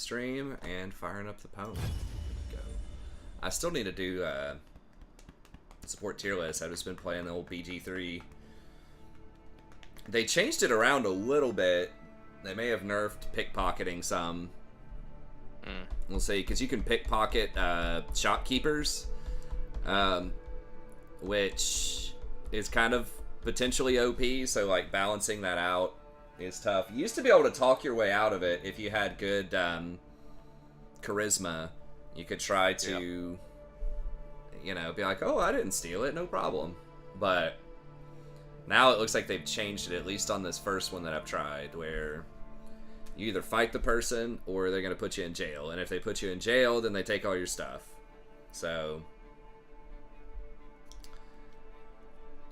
stream and firing up the pwn. Go. I still need to do support tier list. I've just been playing the old BG3. They changed it around a little bit. They may have nerfed pickpocketing some. We'll see, because you can pickpocket shopkeepers, which is kind of potentially OP, so like balancing that out is tough. You used to be able to talk your way out of it if you had good charisma. You could try to, you know, be like, oh, I didn't steal it, no problem. But now it looks like they've changed it, at least on this first one that I've tried, where you either fight the person or they're going to put you in jail. And if they put you in jail, then they take all your stuff. So,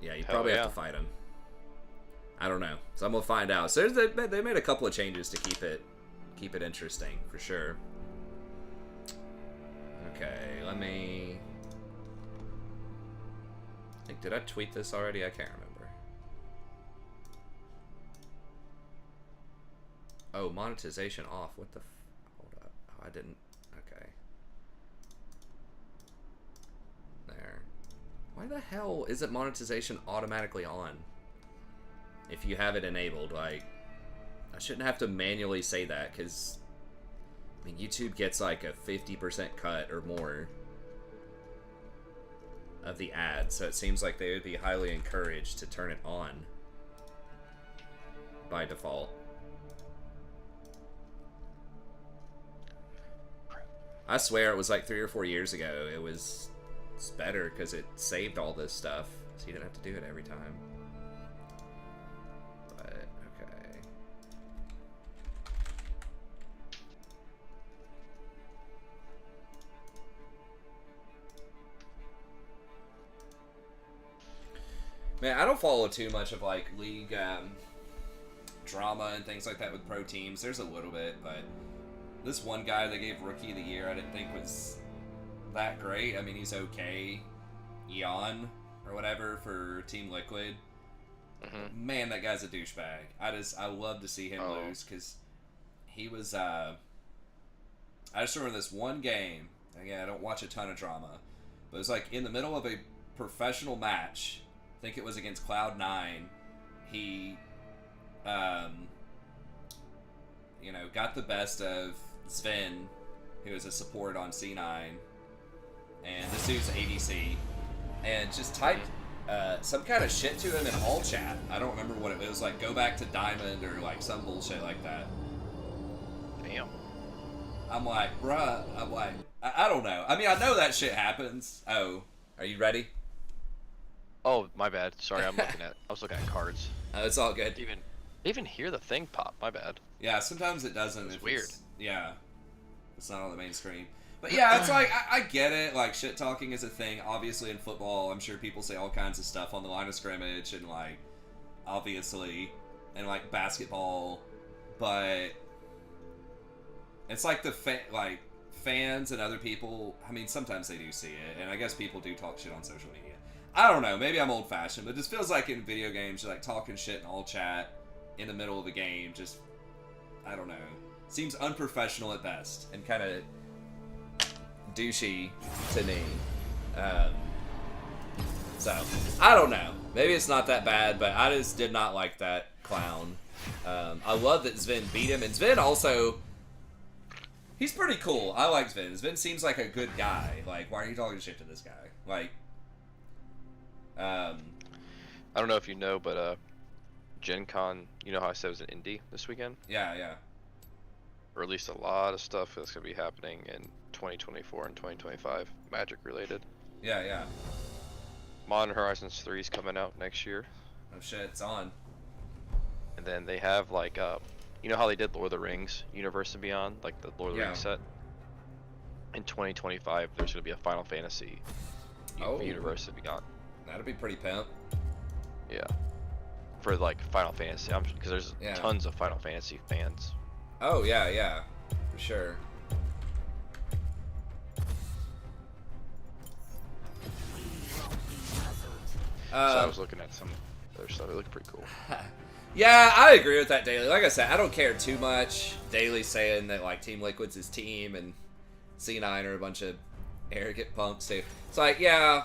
yeah, you probably have to fight them. I don't know. So I'm going to find out. So they made a couple of changes to keep it interesting, for sure. Okay, let me... did I tweet this already? I can't remember. Oh, monetization off. What the hold up. Oh, I didn't. Okay. There. Why the hell is it monetization automatically on? If you have it enabled, like, I shouldn't have to manually say that, because, I mean, YouTube gets like a 50% cut or more of the ad, so it seems like they would be highly encouraged to turn it on by default. I swear it was like 3 or 4 years ago. It's better because it saved all this stuff, so you didn't have to do it every time. But, okay. Man, I don't follow too much of like league drama and things like that with pro teams. There's a little bit, but this one guy they gave Rookie of the Year I didn't think was that great. I mean, he's okay. Eon, or whatever, for Team Liquid. Mm-hmm. Man, that guy's a douchebag. I love to see him lose, because he was, I just remember this one game, again, I don't watch a ton of drama, but it was like in the middle of a professional match, I think it was against Cloud9, he, you know, got the best of Sven, who is a support on C9, and this dude's ADC, and just typed some kind of shit to him in all chat. I don't remember what it was, like go back to Diamond or like some bullshit like that. Damn. I'm like, bruh, I don't know. I mean, I know that shit happens. Oh, are you ready? Oh, my bad. Sorry, I was looking at cards. It's all good. Even hear the thing pop. My bad. Yeah, sometimes it doesn't. It's weird. Yeah, it's not on the main screen. But yeah, it's like, I get it. Like, shit talking is a thing. Obviously, in football, I'm sure people say all kinds of stuff on the line of scrimmage, and like, obviously, and like basketball. But it's like fans and other people. I mean, sometimes they do see it, and I guess people do talk shit on social media. I don't know. Maybe I'm old-fashioned, but it just feels like in video games, you're like talking shit in all chat in the middle of a game. Just, I don't know. Seems unprofessional at best, and kind of douchey to me. So, I don't know. Maybe it's not that bad, but I just did not like that clown. I love that Sven beat him, and Sven also, he's pretty cool. I like Sven. Sven seems like a good guy. Like, why are you talking shit to this guy? Like, I don't know if you know, but Gen Con, you know how I said it was an indie this weekend? Yeah. Released a lot of stuff that's going to be happening in 2024 and 2025, Magic related. Yeah. Modern Horizons 3 is coming out next year. Oh shit, it's on. And then they have like, you know how they did Lord of the Rings, Universe and Beyond, like the Lord of the Rings set? In 2025, there's going to be a Final Fantasy Universe and Beyond. That'd be pretty pimp. Yeah. For like Final Fantasy, because there's tons of Final Fantasy fans. Oh yeah, for sure. So I was looking at some other stuff. It looked pretty cool. Yeah, I agree with that, Daily. Like I said, I don't care too much. Daily saying that like Team Liquid's his team and C9 are a bunch of arrogant punks too. It's like, yeah,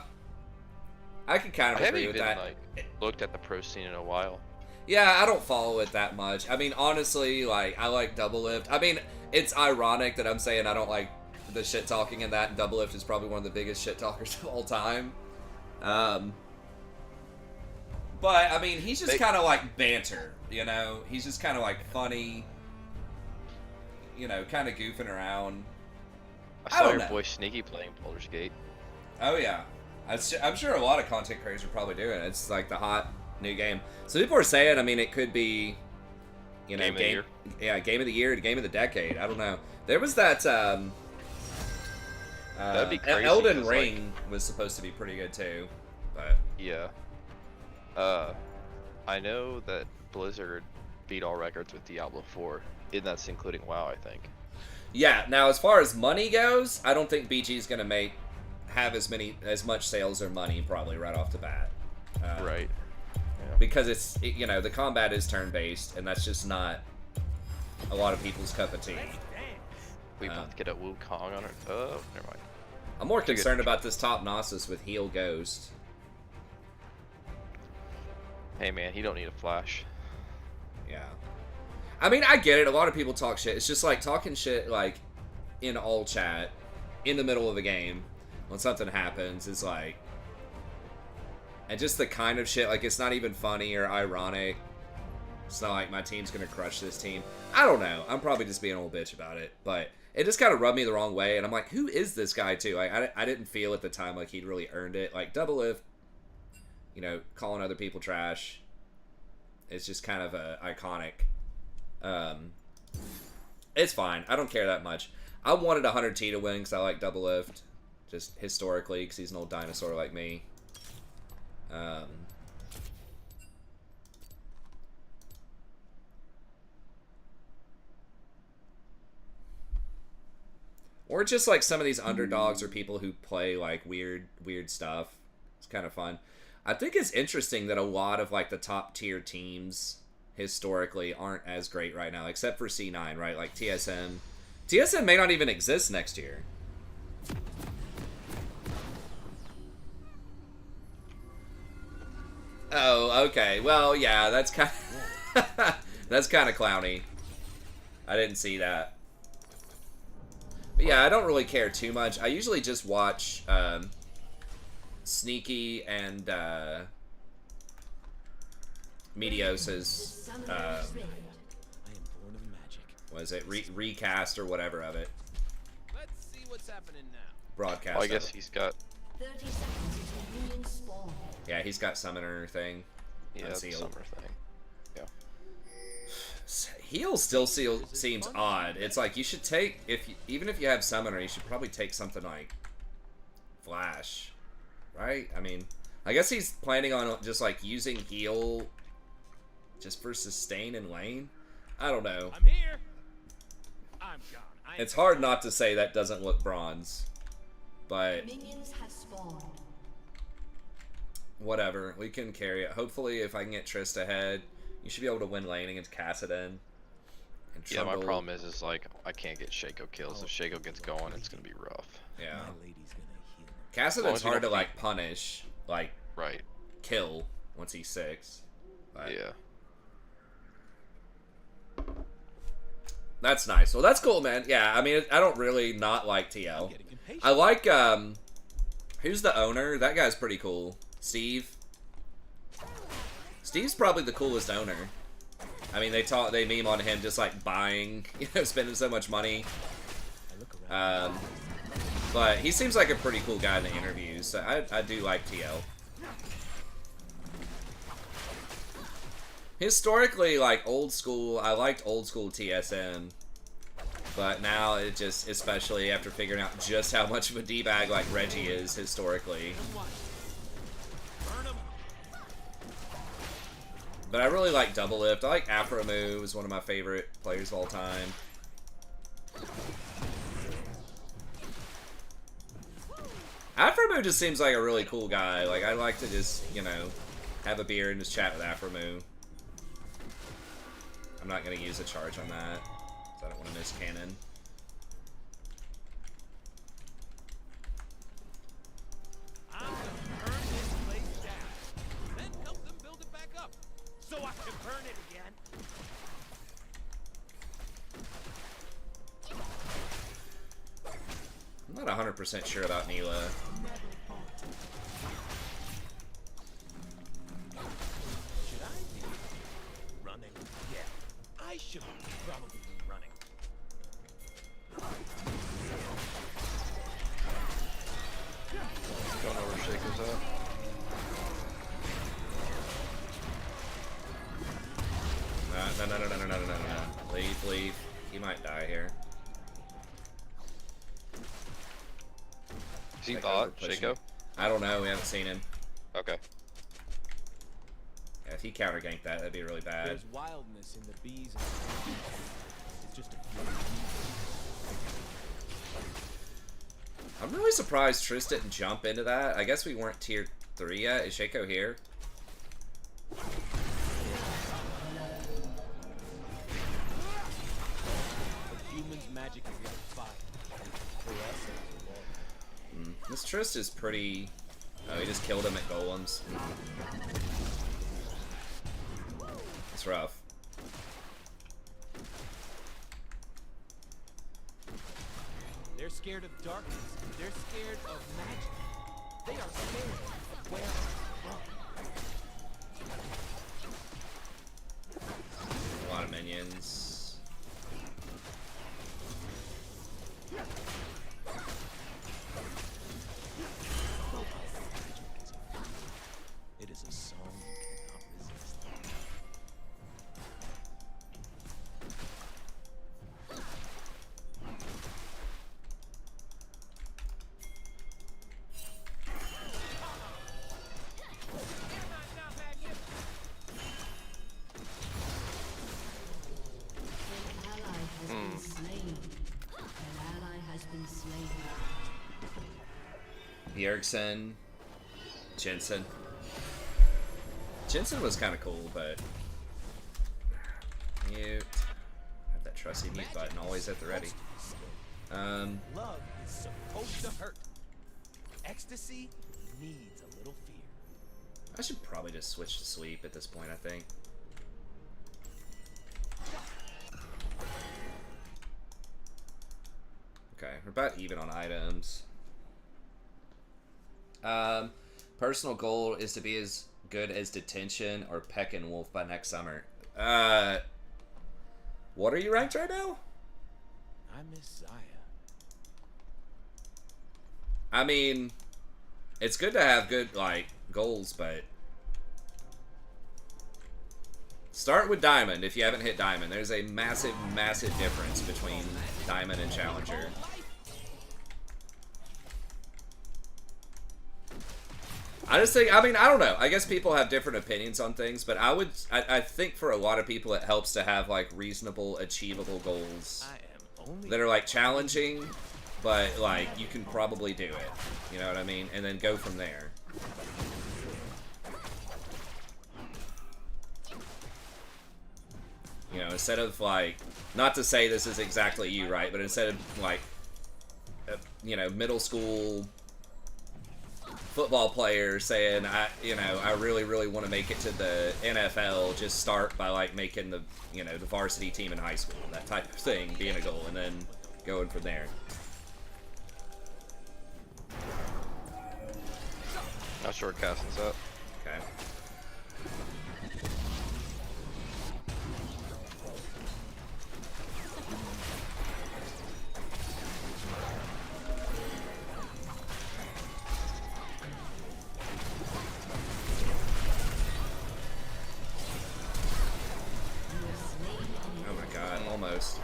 I can kind of agree with that. Like, looked at the pro scene in a while. Yeah, I don't follow it that much. I mean, honestly, like, I like Double Lift. I mean, it's ironic that I'm saying I don't like the shit talking in that, and Double Lift is probably one of the biggest shit talkers of all time. But, I mean, he's just kind of like banter, you know? He's just kind of like funny, you know, kind of goofing around. I saw your boy Sneaky playing Baldur's Gate. Oh, yeah. I'm sure a lot of content creators are probably doing it. It's like the hot new game. So people are saying, I mean, it could be, you know, game of the year, game of the decade. I don't know. There was that, that'd be crazy. Elden Ring was supposed to be pretty good too, but yeah. I know that Blizzard beat all records with Diablo 4, and that's including WoW, I think. Yeah. Now, as far as money goes, I don't think BG's gonna have as much sales or money probably right off the bat. Right. Because you know, the combat is turn-based, and that's just not a lot of people's cup of tea. We about to get a Wukong on it. Oh, never mind. I'm more concerned about this top Gnosis with Heal Ghost. Hey man, he don't need a flash. Yeah. I mean, I get it. A lot of people talk shit. It's just like talking shit like in all chat in the middle of a game when something happens is like, and just the kind of shit, like, it's not even funny or ironic. It's not like my team's gonna crush this team. I don't know. I'm probably just being an old bitch about it, but it just kind of rubbed me the wrong way, and I'm like, who is this guy, too? Like, I didn't feel at the time like he'd really earned it. Like, Double Lift, you know, calling other people trash, it's just kind of iconic. It's fine. I don't care that much. I wanted 100T to win because I like Double Lift, just historically, because he's an old dinosaur like me. Or just like some of these underdogs or people who play like weird stuff. It's kind of fun. I think it's interesting that a lot of like the top tier teams historically aren't as great right now, except for C9, right? Like TSM. TSM may not even exist next year. Oh, okay. Well, yeah, that's kind of that's kind of clowny. I didn't see that. But yeah, I don't really care too much. I usually just watch Sneaky and Medios's what is it? Recast or whatever of it. Let's see what's happening now. Broadcast. Well, I guess he's got 30 seconds until minion spawn. Yeah, he's got summoner thing. the summer thing. Yeah. Heal still seems odd. It's like you should take even if you have summoner, you should probably take something like flash, right? I mean, I guess he's planning on just like using heal just for sustain and lane. I don't know. I'm here. I'm gone. It's hard not to say that doesn't look bronze, but Minions have spawned. whatever. We can carry it. Hopefully, if I can get Trist ahead, you should be able to win lane against Kassadin. Yeah, my problem is like I can't get Shaco kills. If Shaco gets going, it's gonna be rough. Yeah. Kassadin's hard to like punish, like kill once he's 6. But yeah. That's nice. Well, that's cool, man. Yeah, I mean, I don't really not like TL. I like, who's the owner? That guy's pretty cool. Steve. Steve's probably the coolest owner. I mean, they meme on him just like buying, you know, spending so much money. But he seems like a pretty cool guy in the interviews, so I do like TL. Historically, like old school, I liked old school TSM, but now it just, especially after figuring out just how much of a D-bag like Reggie is historically. But I really like Double Lift. I like Afromoo, is one of my favorite players of all time. Afromoo just seems like a really cool guy. Like, I like to just, you know, have a beer and just chat with Afromoo. I'm not gonna use a charge on that, because I don't want to miss cannon. I'm gonna burn this place down, then help them build it back up, so I can burn it again. I'm not 100% sure about Neela. Should I be running? Yeah, I should probably be running. Don't know where Shaco's at. No. Leave. He might die here. Is he thought, Shaco? I don't know, we haven't seen him. Okay. Yeah, if he counter ganked that, that'd be really bad. There's wildness in the bees and the bees. It's just a few bees. I'm really surprised Triss didn't jump into that. I guess we weren't tier 3 yet. Is Shaco here? The human's magic is like fire. For us, it's water. This Triss is pretty... Oh, he just killed him at golems. It's rough. They're scared of darkness. They're scared of magic. They are scared of where I'm from. A lot of minions. It is a song you cannot resist. Bjergsen. Jensen. Jensen was kind of cool, but... Mute. Have that trusty mute button always at the ready. Love is supposed to hurt. Ecstasy needs a little fear. I should probably just switch to sleep at this point, I think. Okay, we're about even on items. Personal goal is to be as good as Detention or Peckin Wolf by next summer. What are you ranked right now? I'm Messiah. I mean, it's good to have good, like, goals, but... Start with Diamond if you haven't hit Diamond. There's a massive, massive difference between Diamond and Challenger. I just think, I mean, I don't know. I guess people have different opinions on things, but I think for a lot of people it helps to have, like, reasonable, achievable goals that are, like, challenging, but, like, you can probably do it. You know what I mean? And then go from there. You know, instead of, like, not to say this is exactly you, right? But instead of, like, you know, middle school football player saying, I really, really want to make it to the NFL, just start by, like, making the, you know, the varsity team in high school. That type of thing being a goal, and then going from there. Not sure what Caston's at. Okay. Oh my god, almost.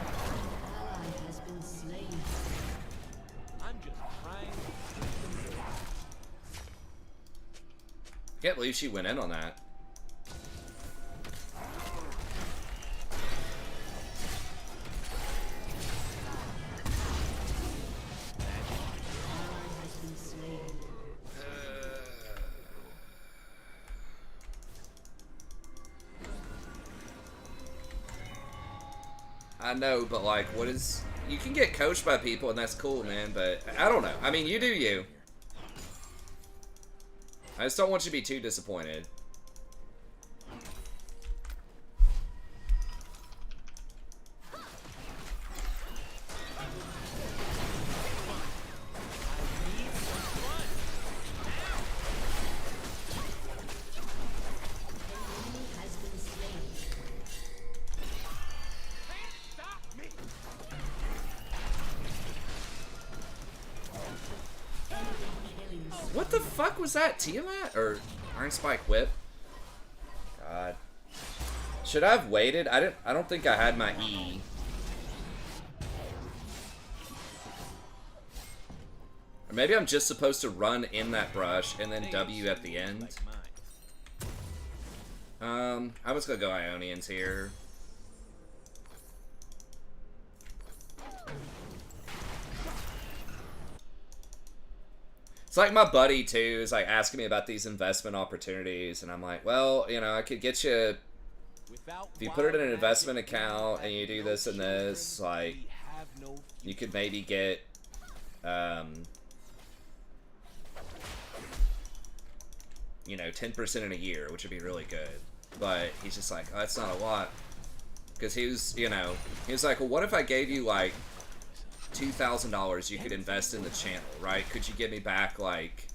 I'm just trying. Can't believe she went in on that. I know, but like, what is... You can get coached by people, and that's cool, man, but I don't know. I mean, you do you. I just don't want you to be too disappointed. What the fuck was that? Tiamat? Or Iron Spike Whip? God. Should I have waited? I don't think I had my E. Or maybe I'm just supposed to run in that brush and then W at the end. I was gonna go Ionians here. It's like my buddy, too, is like asking me about these investment opportunities, and I'm like, well, you know, I could get you, if you put it in an investment account and you do this and this, like, you could maybe get, you know, 10% in a year, which would be really good. But he's just like, oh, that's not a lot. Because he was, you know, he was like, well, what if I gave you, like, $2,000 you could invest in the channel, right? Could you give me back, like,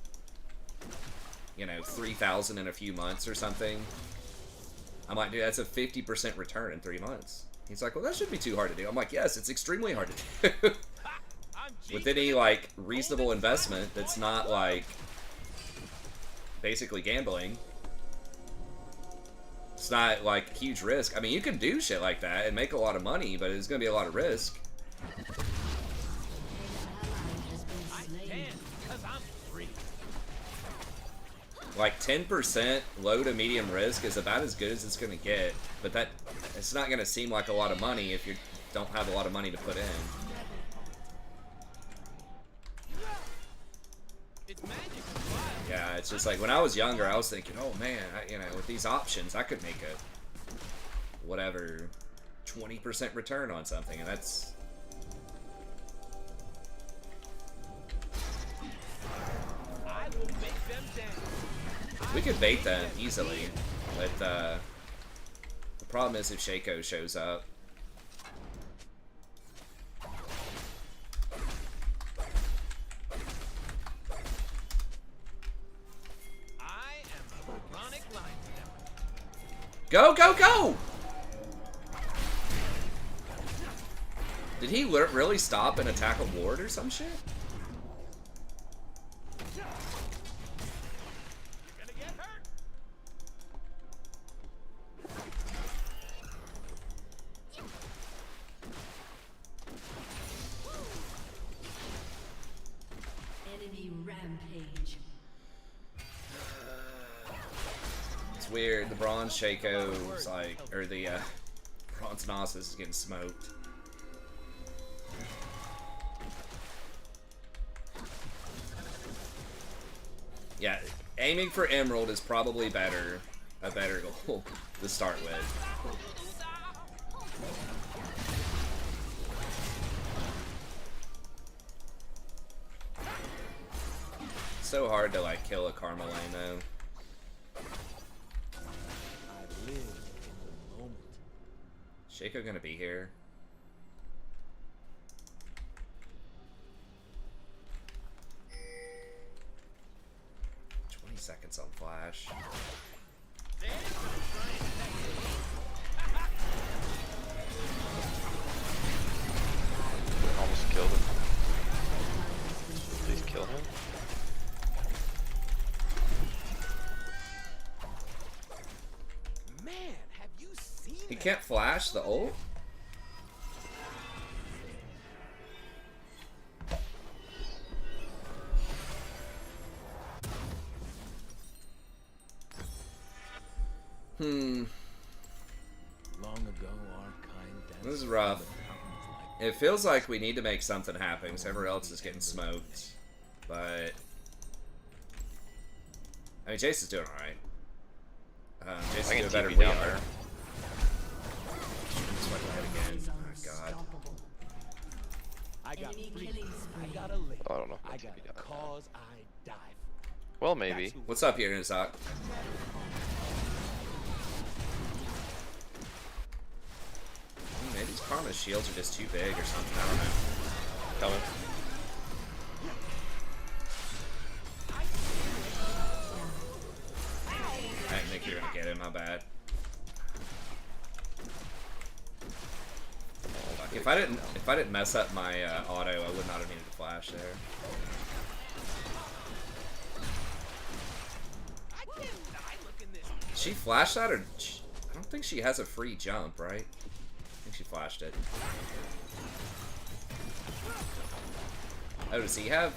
you know, $3,000 in a few months or something? I'm like, dude, that's a 50% return in 3 months. He's like, well, that shouldn't be too hard to do. I'm like, yes, it's extremely hard to do. With any, like, reasonable investment that's not, like, basically gambling. It's not, like, huge risk. I mean, you can do shit like that and make a lot of money, but it's going to be a lot of risk. Like 10% low to medium risk is about as good as it's going to get, but that it's not going to seem like a lot of money if you don't have a lot of money to put in. Yeah, it's just like when I was younger, I was thinking, oh man, you know, with these options, I could make a whatever 20% return on something, and that's. We could bait them easily, but the problem is if Shaco shows up. Go, go, go! Did he really stop and attack a ward or some shit? Weird. The bronze Shaco's like, or the bronze Nasus is getting smoked. Yeah, aiming for Emerald is probably better, a better goal to start with. It's so hard to like kill a Karma lane though. Shaco gonna be here. Seconds on flash. Almost killed him. Please kill him. Man, have you seen He can't flash the ult? Long ago, our kind this is rough. It feels like we need to make something happen because everyone else is getting smoked. But I mean, Jason's doing alright. Jason's doing better than we are. Again. Oh, God. I got Enemy freedom. killing I spree. got a live. Oh, I don't know if I that's got gonna be a done. cause I die for. Well, maybe. That's who What's up here, Nizak? Maybe these Karma shields are just too big or something. I don't know. Coming. I didn't think you were gonna get him. My bad. Fuck, if I didn't mess up my auto, I would not have needed to flash there. I can't die looking this. She flashed that, or I don't think she has a free jump, right? I think she flashed it. Oh, does he have?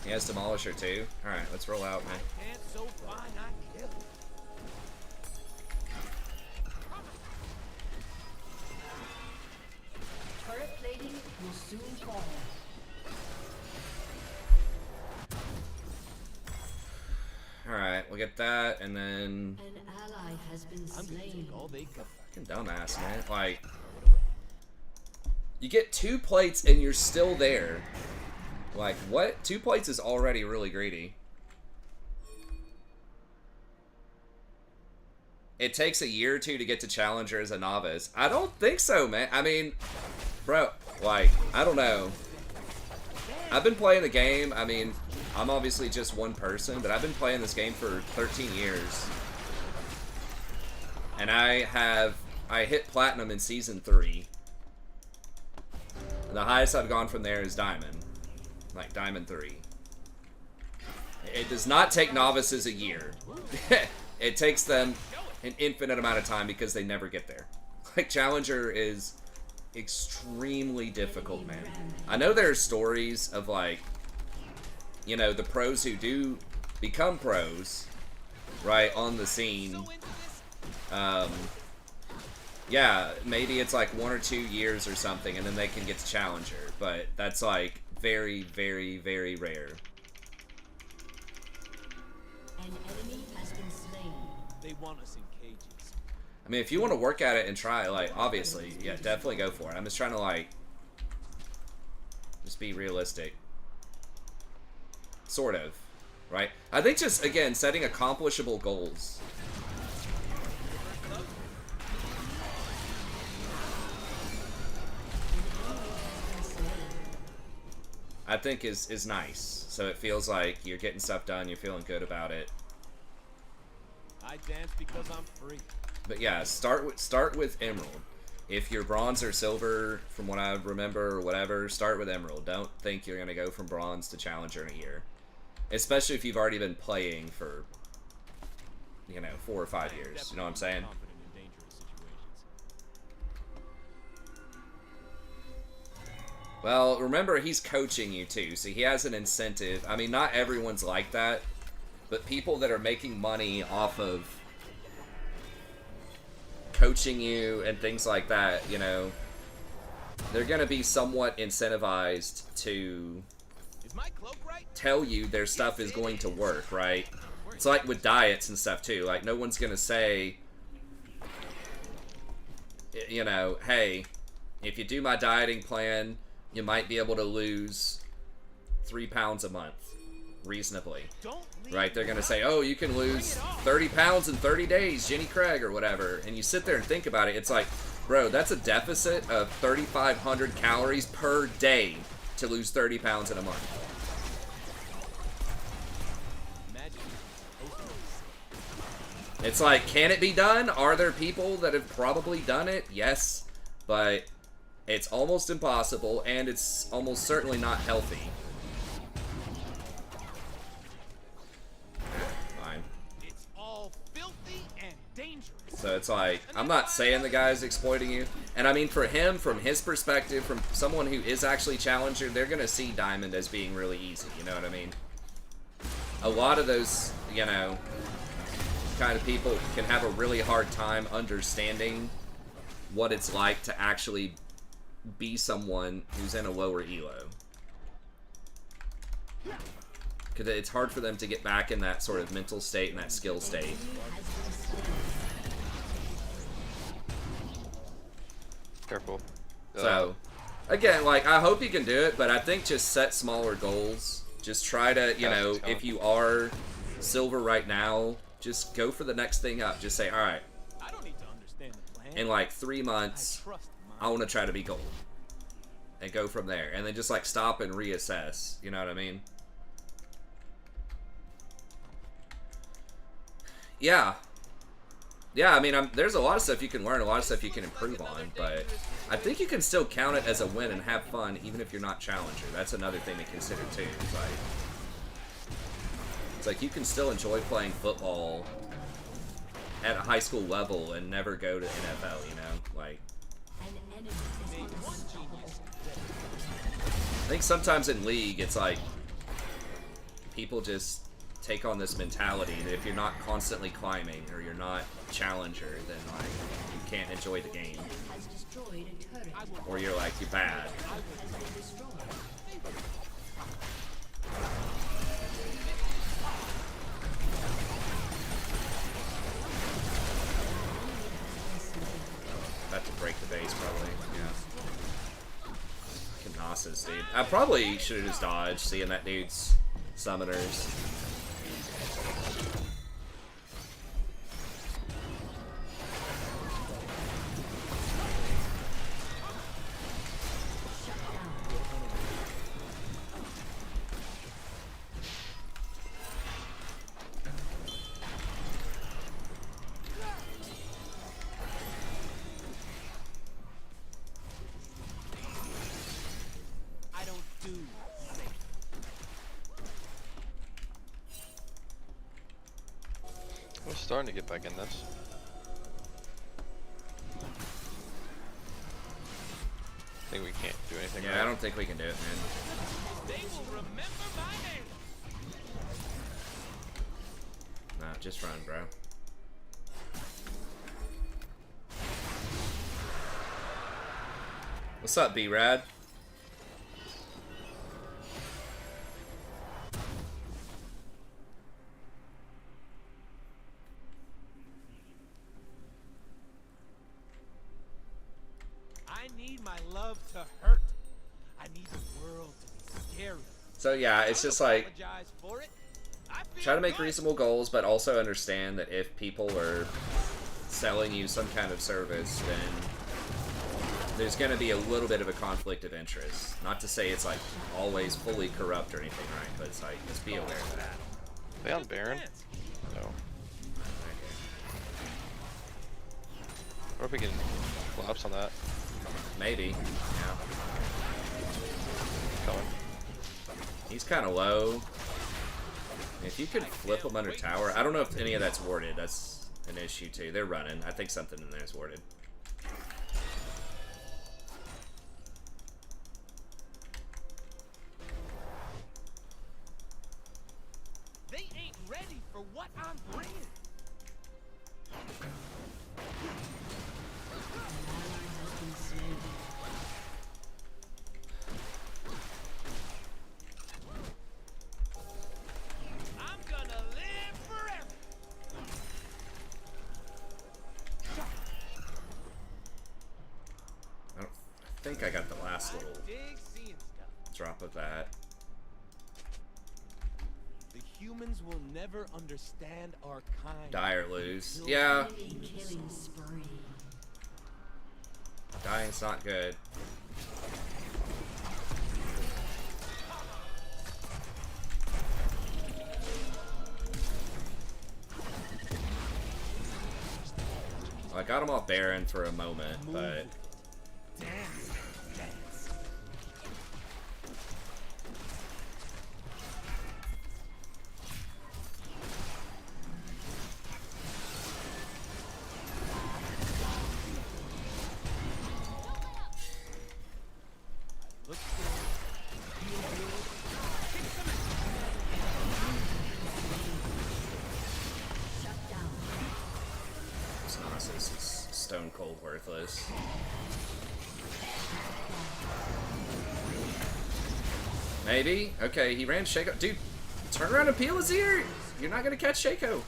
He has Demolisher too. All right, let's roll out, man. And so fine I kill. Turret plating will soon fall. All right, we'll get that, and then An ally has been I'm gonna slain. take all they got. fucking dumbass, man. Like, you get 2 plates and you're still there. Like, what? 2 plates is already really greedy. It takes a year or 2 to get to Challenger as a novice. I don't think so, man. I mean, bro, like, I don't know. I've been playing the game. I mean, I'm obviously just one person, but I've been playing this game for 13 years. And I hit Platinum in Season 3. And the highest I've gone from there is Diamond. Like, Diamond 3. It does not take novices a year. It takes them an infinite amount of time because they never get there. Like, Challenger is extremely difficult, man. I know there are stories of, like, you know, the pros who do become pros, right, on the scene. Yeah, maybe it's like 1 or 2 years or something, and then they can get to Challenger. But that's, like, very, very, very rare. An enemy has been slain. They want us in cages. I mean, if you want to work at it and try, like, obviously, yeah, definitely go for it. I'm just trying to, like, just be realistic. Sort of, right? I think just, again, setting accomplishable goals. I think is nice. So it feels like you're getting stuff done, you're feeling good about it. I dance because I'm free. But yeah, start with Emerald. If you're bronze or silver, from what I remember or whatever, start with Emerald. Don't think you're gonna go from bronze to Challenger in a year. Especially if you've already been playing for, you know, 4 or 5 years. You know what I'm saying? Confident in dangerous situations. Well, remember, he's coaching you too, so he has an incentive. I mean, not everyone's like that, but people that are making money off of coaching you and things like that, you know, they're going to be somewhat incentivized to Is my cloak right? tell you their stuff is going to work, right? It's like with diets and stuff too. Like, no one's going to say, you know, hey, if you do my dieting plan, you might be able to lose 3 pounds a month reasonably, right? They're gonna say, oh, you can lose 30 pounds in 30 days, Jenny Craig or whatever, and you sit there and think about it. It's like, bro, that's a deficit of 3,500 calories per day to lose 30 pounds in a month. It's like, can it be done? Are there people that have probably done it? Yes, but it's almost impossible, and it's almost certainly not healthy. Fine. It's all filthy and dangerous. So it's like, I'm not saying the guy's exploiting you. And I mean, for him, from his perspective, from someone who is actually Challenger, they're going to see Diamond as being really easy, you know what I mean? A lot of those, you know, kind of people can have a really hard time understanding what it's like to actually be someone who's in a lower elo. Because it's hard for them to get back in that sort of mental state and that skill state. Careful. So, Again, like, I hope you can do it, but I think just set smaller goals. Just try to, you know, if you are silver right now, just go for the next thing up. Just say, all right, I don't need to understand the plan. in like 3 months, I want to try to be gold. And go from there. And then just, like, stop and reassess. You know what I mean? Yeah. Yeah, I mean, there's a lot of stuff you can learn, a lot of stuff you can improve on, but I think you can still count it as a win and have fun, even if you're not challenger. That's another thing to consider, too. It's like you can still enjoy playing football at a high school level and never go to NFL, you know? Like, I think sometimes in League, it's like people just take on this mentality that if you're not constantly climbing or you're not challenger, then like you can't enjoy the game, or you're like you're bad. About to break the base, probably. Yeah. Knossos, dude. I probably should have just dodged, seeing that dude's summoners. We're starting to get back in this. I think we can't do anything. Yeah, right? I don't think we can do it, man. They will remember my name. Nah, just run, bro. What's up, B-Rad? I need my love to hurt. I need the world to be scary. So yeah, it's just like, Apologize for it. I feel try to make good. reasonable goals, but also understand that if people are selling you some kind of service, then there's going to be a little bit of a conflict of interest. Not to say it's like always fully corrupt or anything, right? But it's like, just be aware of that. They on Baron? No. Or if we can collapse on that. Maybe. Yeah. Coming. He's kind of low. If you could flip him under tower, I don't know if any of that's warded. That's an issue too. They're running. I think something in there is warded. They ain't ready for what I'm bringing. I'm gonna live forever. I think I got the last little Dig seeing stuff. drop of that. The humans will never understand our kind. Die or lose. Yeah, Killing spree. dying's not good. Well, I got him off Baron for a moment, but Dance, dance. Look good. Feel good. Kick some Shut down. Knossos is stone cold worthless. Maybe? Okay, he ran Shaco. Dude, turn around and peel his ear! You're not gonna catch Shaco.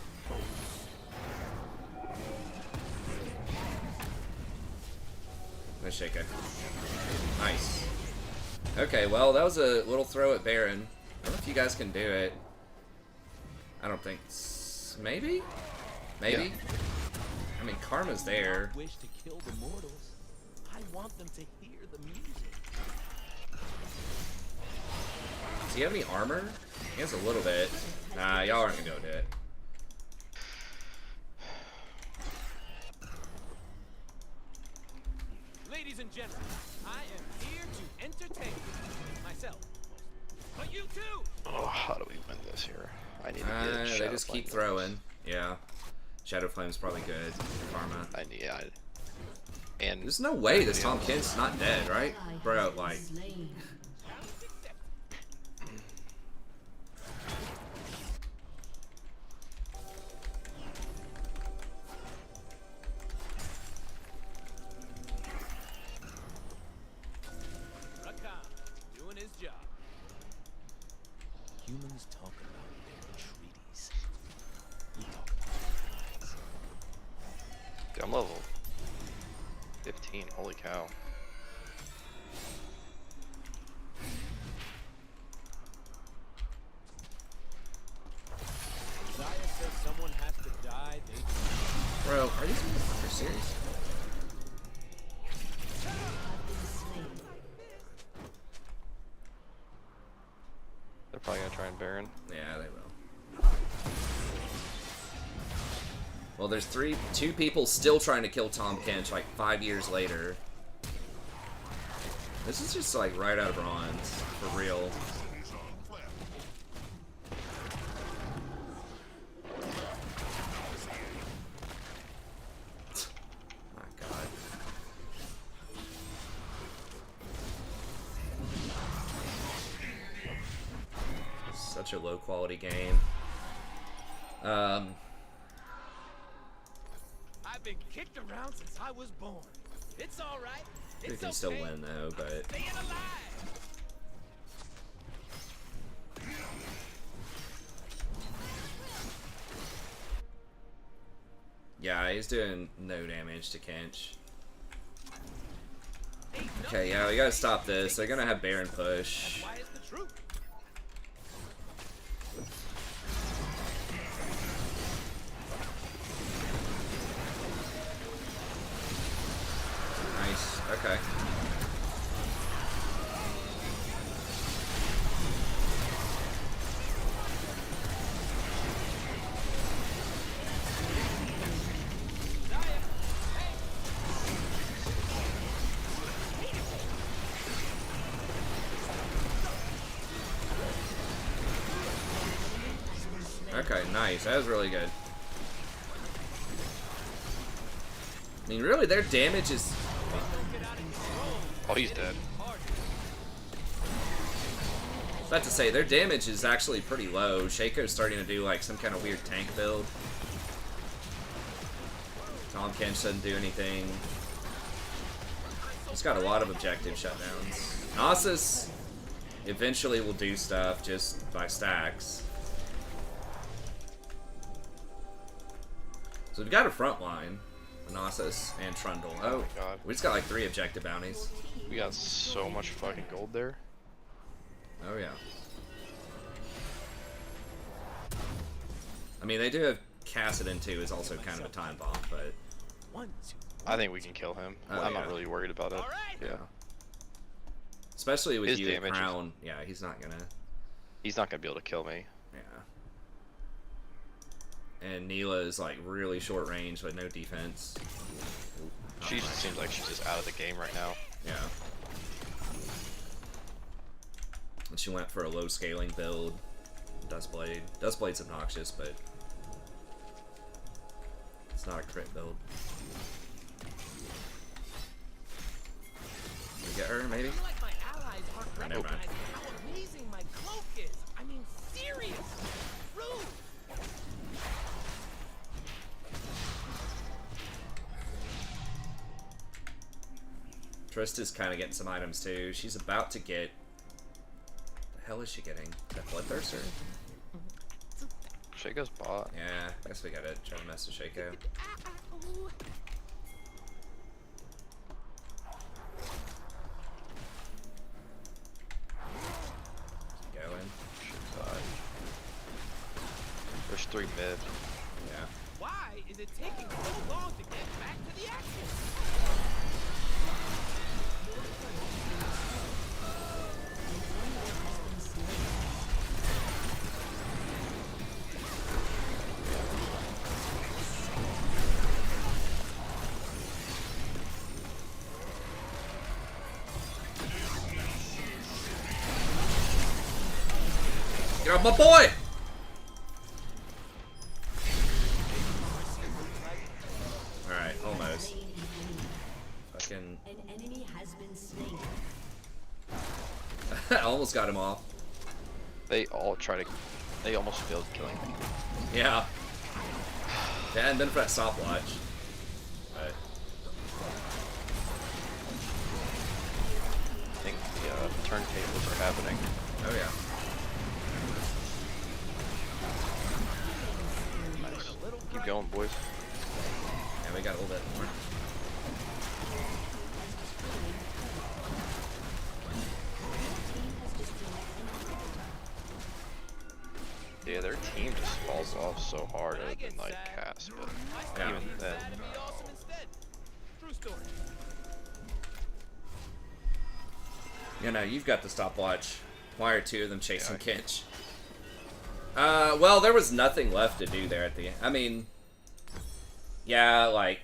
Nice Shaco. Nice. Okay, well, that was a little throw at Baron. I don't know if you guys can do it. I don't think... Maybe? Maybe? Yeah. I mean, Karma's there. I wish to kill the mortals. I want them to hear the music. Does he have any armor? He has a little bit. Nah, y'all aren't gonna go do it. Ladies and gentlemen, I am here to entertain myself. But you too! Oh, how do we win this here? I need to get They just keep throwing. Yeah. Shadow Flame's probably good for Karma. And there's no way this Tom Kent's not dead, right? Bro, like... Rakan, doing his job. Humans talk about their treaties. We talk about treaties. I'm level 15, holy cow. Zaya says someone has to die, they Bro, are these motherfuckers serious? They're probably gonna try and Baron. Yeah, they will. Well, there's two people still trying to kill Tom Kench like 5 years later. This is just like right out of bronze, for real. My God. Such a low quality game. I've been kicked around since I was born. It's all right. We can still win though, but Staying alive. yeah, he's doing no damage to Kench. Okay, yeah, we gotta stop this. They're gonna have Baron push. Why is the truth? Nice. Okay. Okay, nice. That was really good. I mean, really, their damage is... Oh, he's dead. I was about to say, their damage is actually pretty low. Shaco's starting to do, like, some kind of weird tank build. Tom Kench doesn't do anything. He's got a lot of objective shutdowns. Nasus eventually will do stuff just by stacks. So we've got a front line. Nasus and Trundle. Oh, my God. We just got like 3 objective bounties. We got so much fucking gold there. Oh yeah. I mean, they do have Cassidon too, is also kind of a time bomb, but... I think we can kill him. Oh, I'm yeah. not really worried about it. Yeah. Especially with His you at damage is- Crown. Yeah, he's not gonna... He's not gonna be able to kill me. Yeah. And Neela is like really short range with no defense. She seems like she's just out of the game right now. Yeah. And she went for a low scaling build. Dustblade. Dustblade's obnoxious, but it's not a crit build. Can we get her, maybe? I feel like my allies aren't Oh, never mind. recognizing how amazing my cloak is. I mean, serious. Rude. Trista's kind of getting some items too. She's about to get... The hell is she getting? That Bloodthirster? Shaco's bot. Yeah, I guess we gotta try to mess with Shaco. 3 mid. Yeah. Why is it taking so long to get back to the action? Get off my boy! Alright, almost. Fucking. An enemy has been slain. I almost got him off. They all try to. They almost failed killing me. Yeah. If it hadn't been for that stopwatch. But. I think the turntables are happening. Oh, yeah. Nice. Keep going, boys. Yeah, we got a little bit more. Yeah, their team just falls off so hard other than like Cass, but Yeah. even then. That'd be awesome instead. True story. You know, you've got the stopwatch. Why are 2 of them chasing Kinch? Well, there was nothing left to do there at the end. I mean, yeah, like,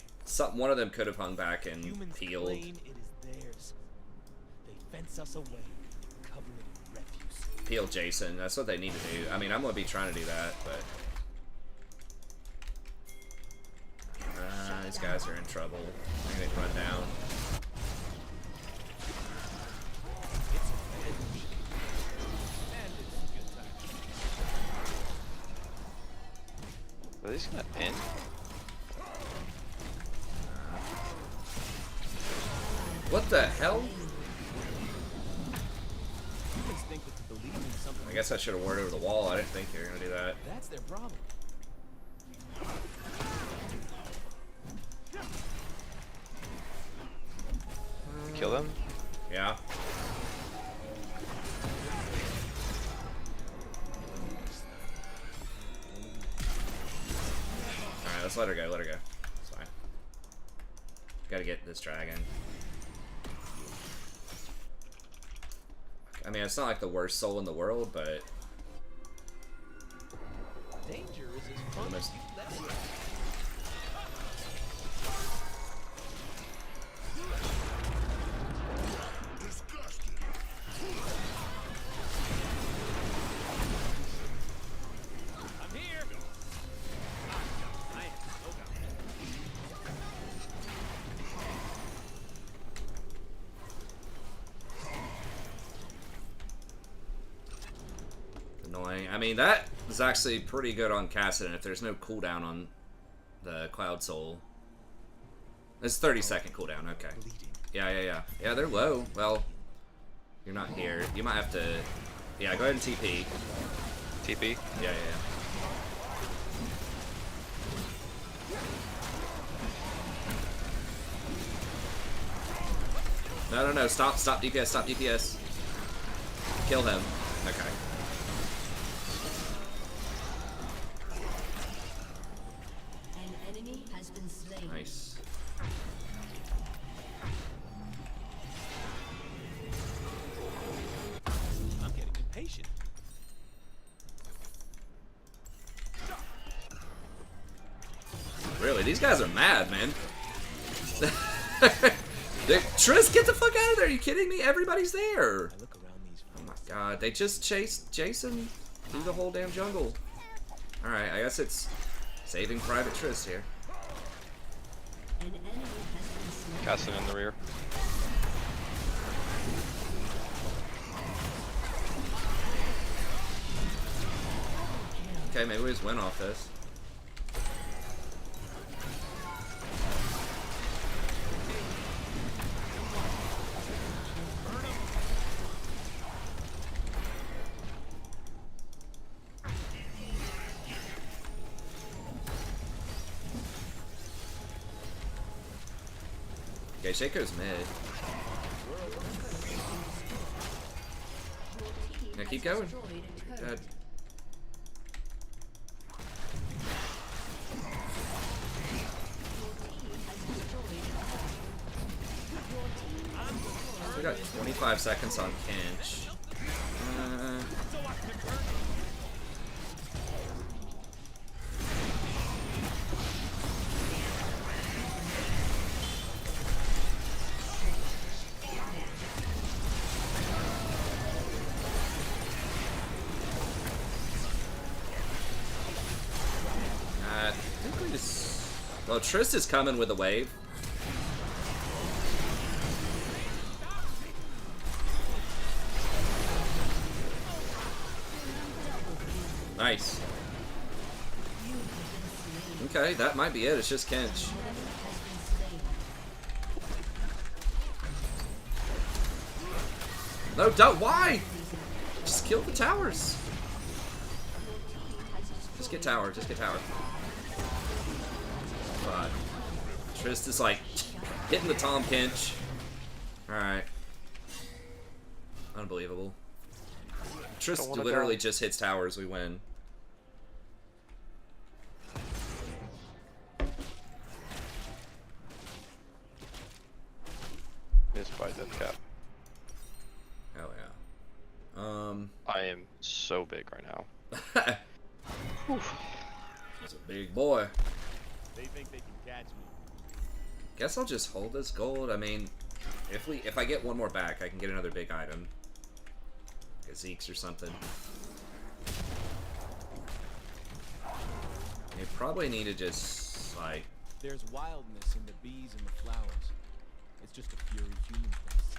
one of them could have hung back and Humans peeled. claim it is theirs. They fence us away, cover it in refuse. Peel Jason. That's what they need to do. I mean, I'm going to be trying to do that, but... these guys are in trouble. I think they run down. Are these gonna end? What the hell? Humans think that to believe in something, I guess I should have warded over the wall. I didn't think you were going to do that. that's their problem. Kill them? Yeah. Alright, let's let her go, let her go. It's fine. Gotta get this dragon. I mean, it's not like the worst soul in the world, but... Danger is as fun as you let it. I'm here. I am no doubt. Annoying. I mean, that is actually pretty good on Cassidon if there's no cooldown on the Cloud Soul. It's 30-second cooldown, okay. Yeah. Yeah, they're low. Well, you're not here. You might have to... Yeah, go ahead and TP. TP? Yeah. No. Stop DPS, stop DPS. Kill him. Okay. An enemy has been slain. Nice. I'm getting impatient. Really, these guys are mad, man. Triss, get the fuck out of there! Are you kidding me? Everybody's there. I look around these Oh my god, they just chased Jason through the whole damn jungle. Alright, I guess it's saving Private Triss here. An enemy has been slain. Casting in the rear. Okay, maybe we just win off this. Okay, Shaco's mid. Yeah, keep going. Good. We got 25 seconds on Kinch. I think we just... Well, Trist is coming with a wave. Nice. Okay, that might be it. It's just Kench. No, don't. Why? Just kill the towers. Just get tower. Just get tower. But Trist is like hitting the Tom Kench. Alright. Unbelievable. Trist literally just hits towers, we win. Missed by death cap. Hell yeah. I am so big right now. He's a big boy. They think they can catch me. Guess I'll just hold this gold. I mean, if I get one more back, I can get another big item. Like a Zeke's or something. You probably need to just, like... There's wildness in the bees and the flowers. It's just a fury human face.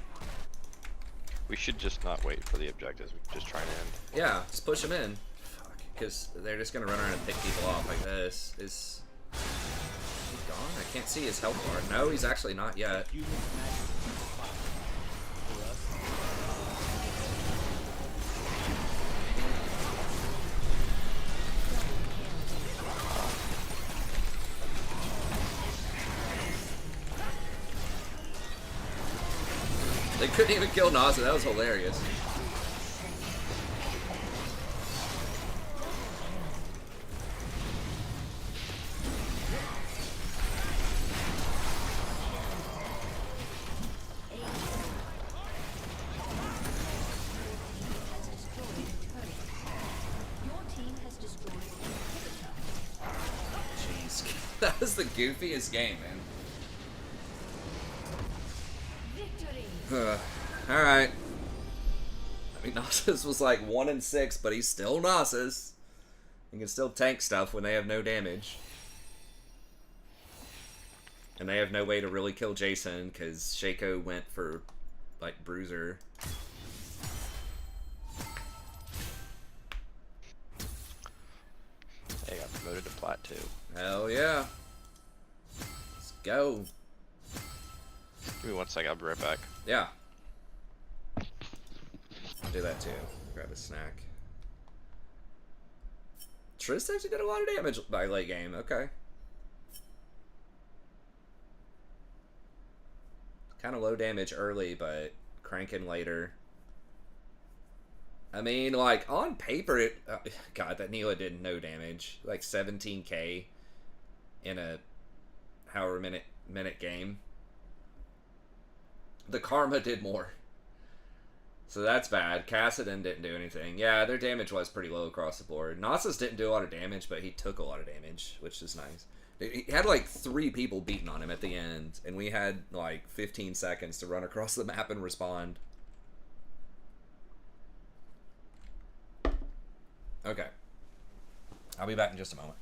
We should just not wait for the objectives. We just try and end. Yeah, just push them in. Fuck, because they're just gonna run around and pick people off like this. Is he gone? I can't see his health bar. No, he's actually not yet. Humans magic for us. They couldn't even kill Nasa. That was hilarious. Jeez, that was the goofiest game, man. Alright. I mean, Nasus was like 1-6, but he's still Nasus. He can still tank stuff when they have no damage. And they have no way to really kill Jason, because Shaco went for, like, Bruiser. They got promoted to Plat 2. Hell yeah. Let's go. Give me 1 second, I'll be right back. Yeah. I'll do that too. Grab a snack. Trist actually did a lot of damage by late game. Okay. Kind of low damage early, but cranking later. I mean, like, on paper, it... God, that Neela did no damage. Like, 17k in a however minute game. The Karma did more. So that's bad. Kassadin didn't do anything. Yeah, their damage was pretty low across the board. Nasus didn't do a lot of damage, but he took a lot of damage, which is nice. He had like 3 people beating on him at the end, and we had like 15 seconds to run across the map and respond. Okay. I'll be back in just a moment.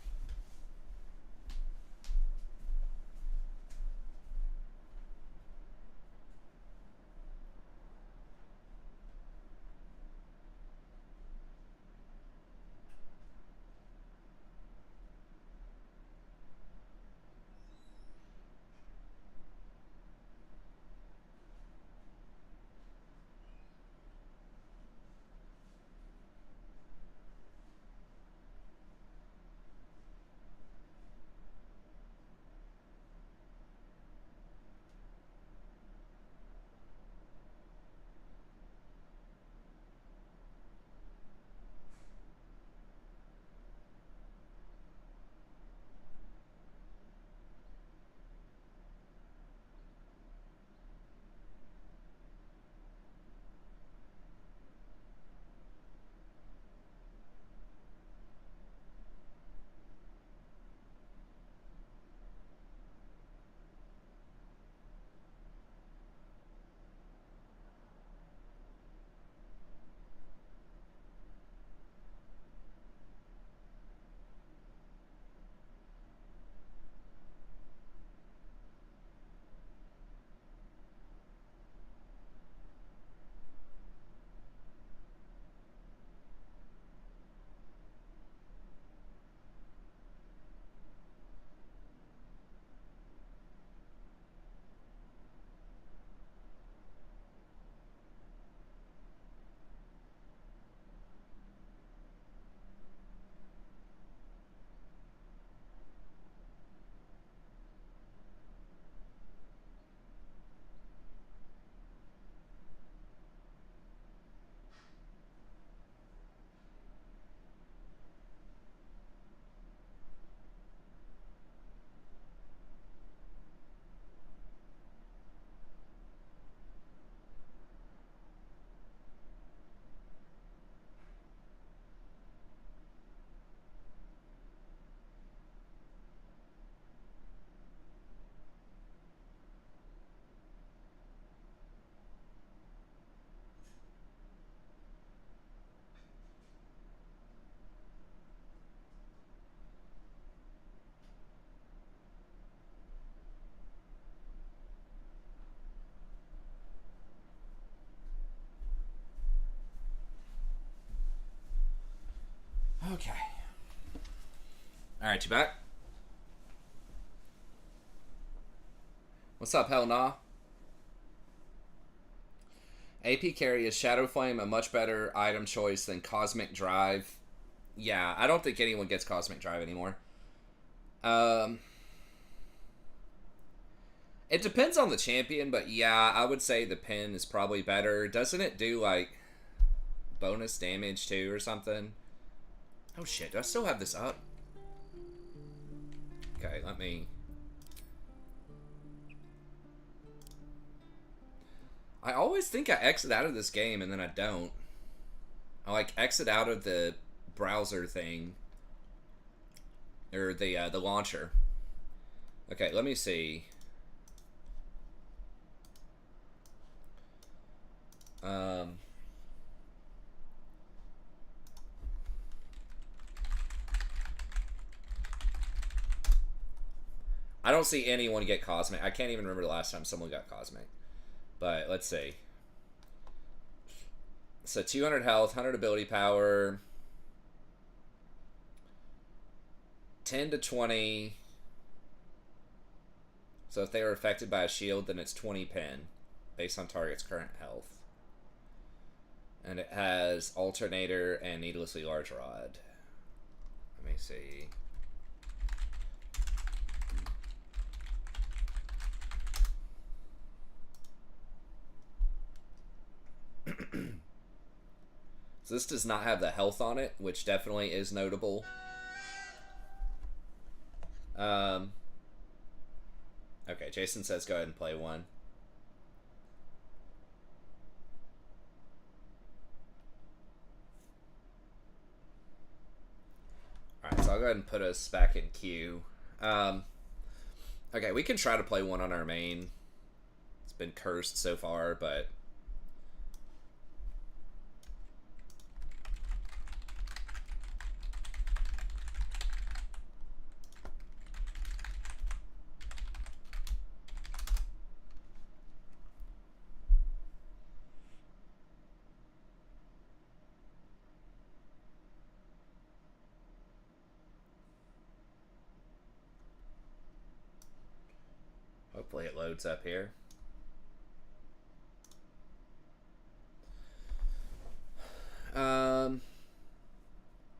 Okay. Alright, you back? What's up, hell nah? AP carry is Shadow Flame a much better item choice than Cosmic Drive? Yeah, I don't think anyone gets Cosmic Drive anymore. It depends on the champion, but yeah, I would say the pin is probably better. Doesn't it do, like, bonus damage, too, or something? Oh, shit. Do I still have this up? Okay, let me... I always think I exit out of this game, and then I don't. I, like, exit out of the browser thing. Or the launcher. Okay, let me see. I don't see anyone get Cosmic. I can't even remember the last time someone got Cosmic. But let's see. So 200 health, 100 ability power, 10 to 20. So if they are affected by a shield, then it's 20 pin, based on target's current health. And it has Alternator and Needlessly Large Rod. Let me see. So this does not have the health on it, which definitely is notable. Okay, Jason says go ahead and play one. Alright, so I'll go ahead and put us back in queue. Okay, we can try to play one on our main. It's been cursed so far, but... Hopefully it loads up here.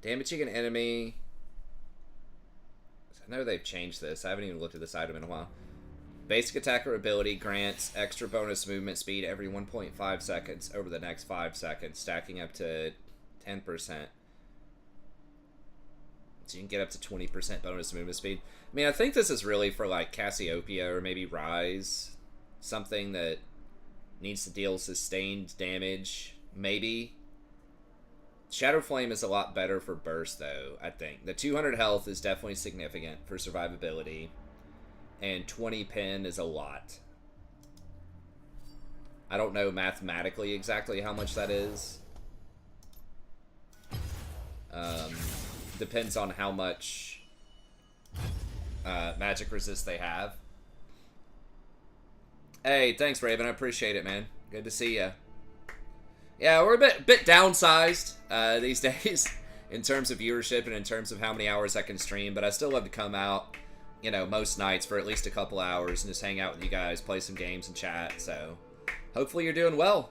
Damaging an enemy. I know they've changed this. I haven't even looked at this item in a while. Basic attacker ability grants extra bonus movement speed every 1.5 seconds over the next 5 seconds, stacking up to 10%. So you can get up to 20% bonus movement speed. I mean, I think this is really for, like, Cassiopeia or maybe Rise. Something that needs to deal sustained damage, maybe. Shadow Flame is a lot better for burst, though, I think. The 200 health is definitely significant for survivability. And 20 pin is a lot. I don't know mathematically exactly how much that is. Depends on how much magic resist they have. Hey, thanks, Raven. I appreciate it, man. Good to see ya. Yeah, we're a bit downsized these days in terms of viewership and in terms of how many hours I can stream, but I still love to come out, you know, most nights for at least a couple hours and just hang out with you guys, play some games and chat, so hopefully you're doing well.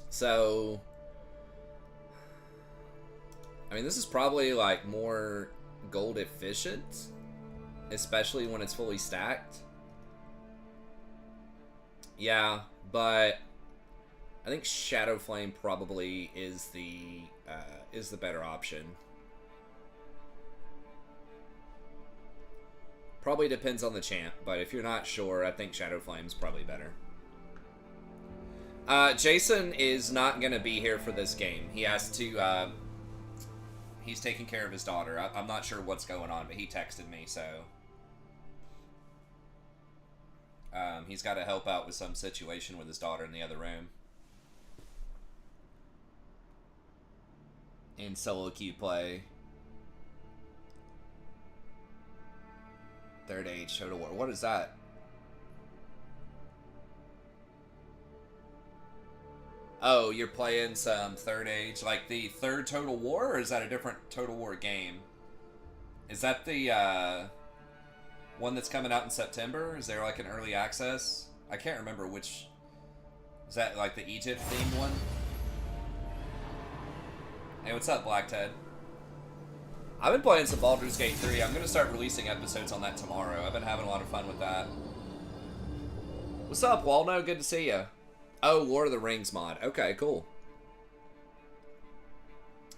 So, I mean, this is probably, like, more gold efficient, especially when it's fully stacked. Yeah, but I think Shadow Flame probably is the better option. Probably depends on the champ, but if you're not sure, I think Shadow Flame's probably better. Jason is not going to be here for this game. He has to, he's taking care of his daughter. I'm not sure what's going on, but he texted me, so... he's got to help out with some situation with his daughter in the other room. In solo queue play. Third age, Total War. What is that? Oh, you're playing some Third Age, like the third Total War, or is that a different Total War game? Is that the one that's coming out in September? Is there like an early access? I can't remember which. Is that like the Egypt themed one? Hey, what's up, Black Ted? I've been playing some Baldur's Gate 3. I'm gonna start releasing episodes on that tomorrow. I've been having a lot of fun with that. What's up, Walno? Good to see you. Oh, Lord of the Rings mod. Okay, cool.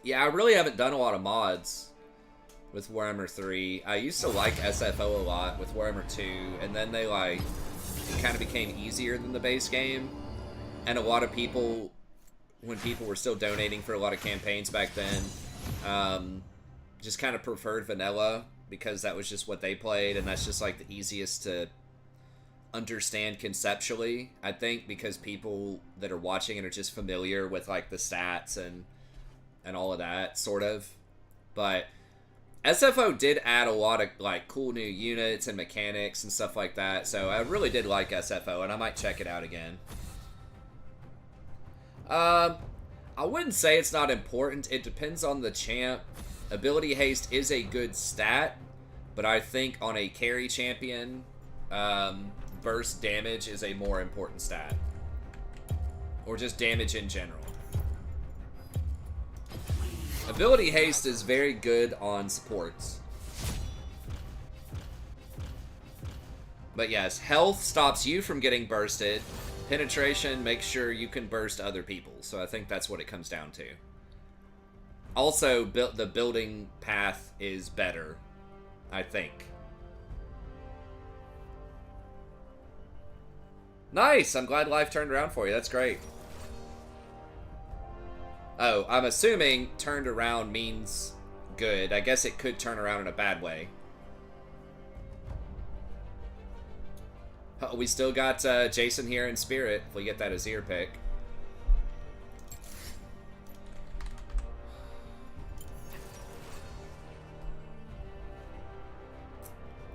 Yeah, I really haven't done a lot of mods with Warhammer 3. I used to like SFO a lot with Warhammer 2, and then they, like, it kind of became easier than the base game. And a lot of people, when people were still donating for a lot of campaigns back then, just kind of preferred vanilla because that was just what they played, and that's just, like, the easiest to understand conceptually, I think, because people that are watching it are just familiar with like the stats and all of that sort of. But SFO did add a lot of like cool new units and mechanics and stuff like that, so I really did like SFO, and I might check it out again. I wouldn't say it's not important. It depends on the champ. Ability haste is a good stat, but I think on a carry champion, burst damage is a more important stat. Or just damage in general. Ability haste is very good on supports. But yes, health stops you from getting bursted. Penetration makes sure you can burst other people. So I think that's what it comes down to. Also, the building path is better, I think. Nice! I'm glad life turned around for you. That's great. Oh, I'm assuming turned around means good. I guess it could turn around in a bad way. Oh, we still got Jason here in spirit, if we get that Azir pick.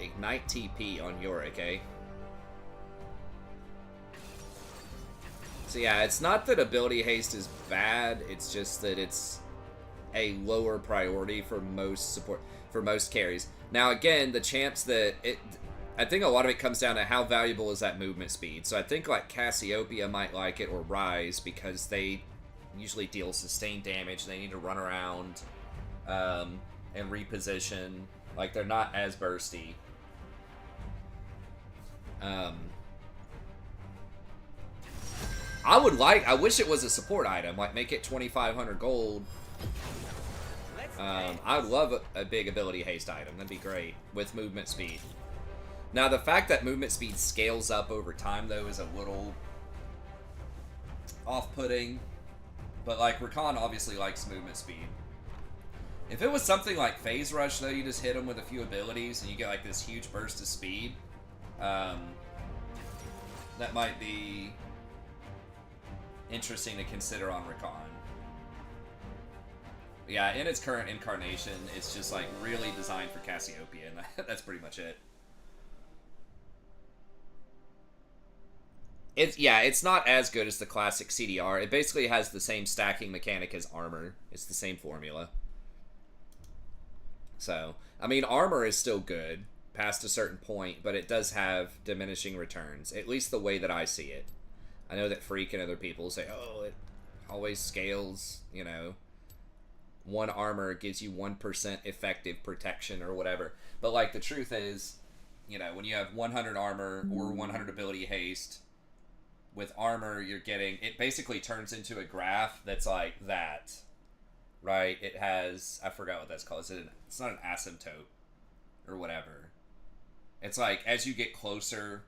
Ignite TP on Yorick, eh? So yeah, it's not that ability haste is bad, it's just that it's a lower priority for most support, for most carries. Now again, the champs that I think a lot of it comes down to how valuable is that movement speed. So I think like Cassiopeia might like it, or Rise, because they usually deal sustained damage. They need to run around and reposition. Like they're not as bursty. I wish it was a support item, like make it 2,500 gold. I would love a big ability haste item, that'd be great, with movement speed. Now the fact that movement speed scales up over time though is a little off-putting, but like Rakan obviously likes movement speed. If it was something like Phase Rush though, you just hit him with a few abilities and you get like this huge burst of speed, that might be interesting to consider on Rakan. Yeah, in its current incarnation, it's just like really designed for Cassiopeia, and that's pretty much it. It's not as good as the classic CDR. It basically has the same stacking mechanic as armor. It's the same formula. So, I mean, armor is still good past a certain point, but it does have diminishing returns, at least the way that I see it. I know that Freak and other people say, oh, it always scales, you know, one armor gives you 1% effective protection or whatever. But, like, the truth is, you know, when you have 100 armor or 100 ability haste, with armor, you're getting, it basically turns into a graph that's like that, right? It has, I forgot what that's called. It's not an asymptote or whatever. It's like, as you get closer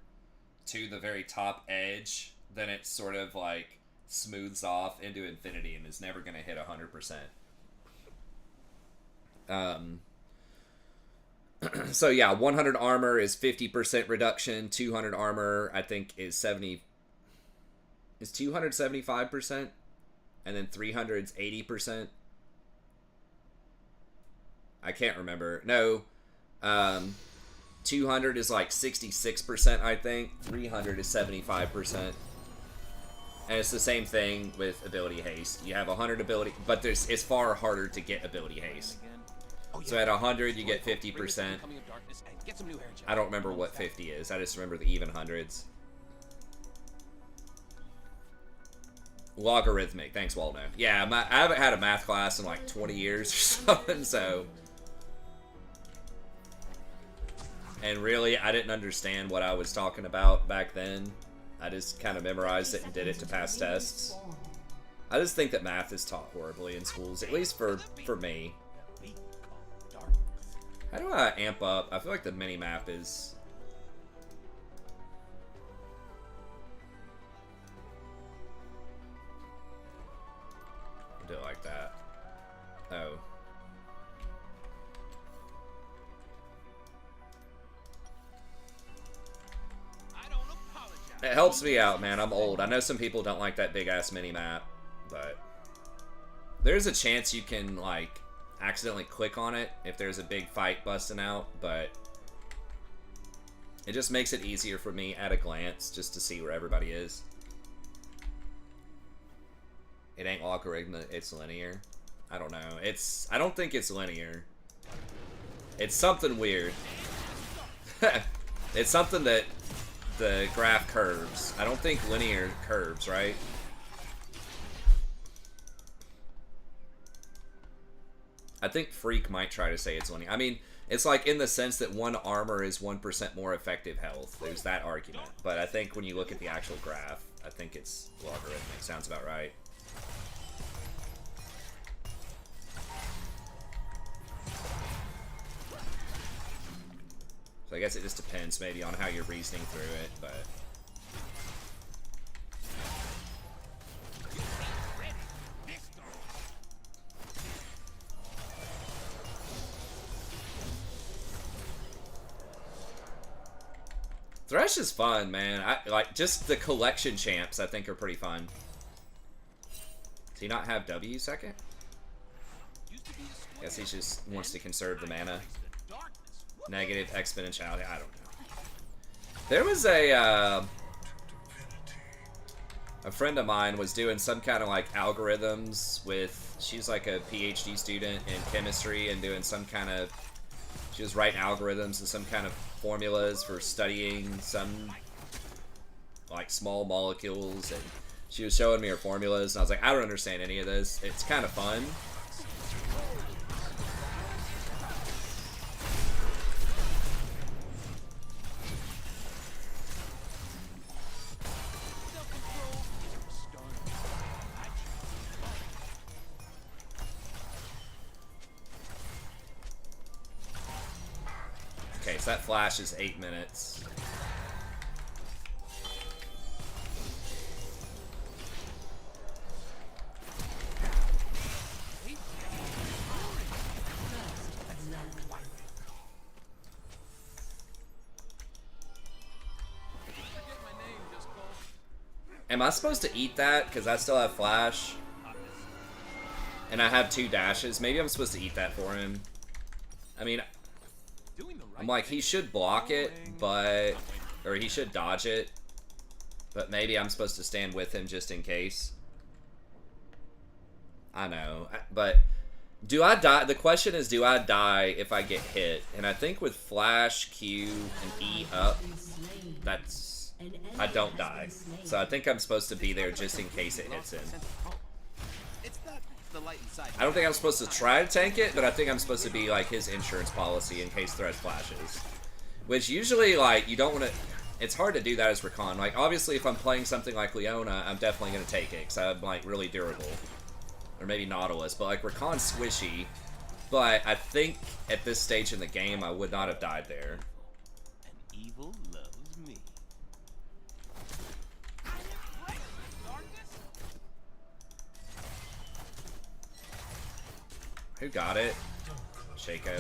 to the very top edge, then it sort of like smooths off into infinity and is never going to hit 100%. So yeah, 100 armor is 50% reduction. 200 armor, I think, is 200 75%, and then 300's 80%. I can't remember. No, 200 is like 66%, I think. 300 is 75%. And it's the same thing with ability haste. You have 100 ability, but it's far harder to get ability haste. So at 100, you get 50%. I don't remember what 50 is. I just remember the even hundreds. Logarithmic. Thanks, Waldo. Yeah, I haven't had a math class in like 20 years or something, so... And really, I didn't understand what I was talking about back then. I just kind of memorized it and did it to pass tests. I just think that math is taught horribly in schools, at least for me. How do I amp up? I feel like the mini-map is... Do it like that. Oh. It helps me out, man. I'm old. I know some people don't like that big-ass mini-map, but... There's a chance you can, like, accidentally click on it if there's a big fight busting out, but... It just makes it easier for me at a glance, just to see where everybody is. It ain't logarithmic, it's linear. I don't know. I don't think it's linear. It's something weird. It's something that the graph curves. I don't think linear curves, right? I think Freak might try to say it's linear. I mean, it's like in the sense that one armor is 1% more effective health. There's that argument. But I think when you look at the actual graph, I think it's logarithmic. Sounds about right. So I guess it just depends maybe on how you're reasoning through it, but... Thresh is fun, man. I like just the collection champs I think are pretty fun. Does he not have W second? Guess he just wants to conserve the mana. Negative exponentiality, I don't know. There was a friend of mine was doing some kind of like algorithms with, she's like a PhD student in chemistry and doing some kind of, she was writing algorithms and some kind of formulas for studying some like small molecules, and she was showing me her formulas and I was like, I don't understand any of this. It's kind of fun. Okay, so that flash is 8 minutes. Am I supposed to eat that? Because I still have flash. And I have 2 dashes. Maybe I'm supposed to eat that for him. I mean... I'm like, he should block it, but... Or he should dodge it. But maybe I'm supposed to stand with him just in case. I know. But... Do I die? The question is, do I die if I get hit? And I think with flash, Q, and E up, that's... I don't die. So I think I'm supposed to be there just in case it hits him. I don't think I'm supposed to try to tank it, but I think I'm supposed to be like his insurance policy in case Thresh flashes. Which usually, like, you don't want to... It's hard to do that as Rakan. Like, obviously, if I'm playing something like Leona, I'm definitely going to take it, because I'm, like, really durable. Or maybe Nautilus, but, like, Rakan's squishy. But I think at this stage in the game, I would not have died there. An evil loves me. Who got it? Shaco.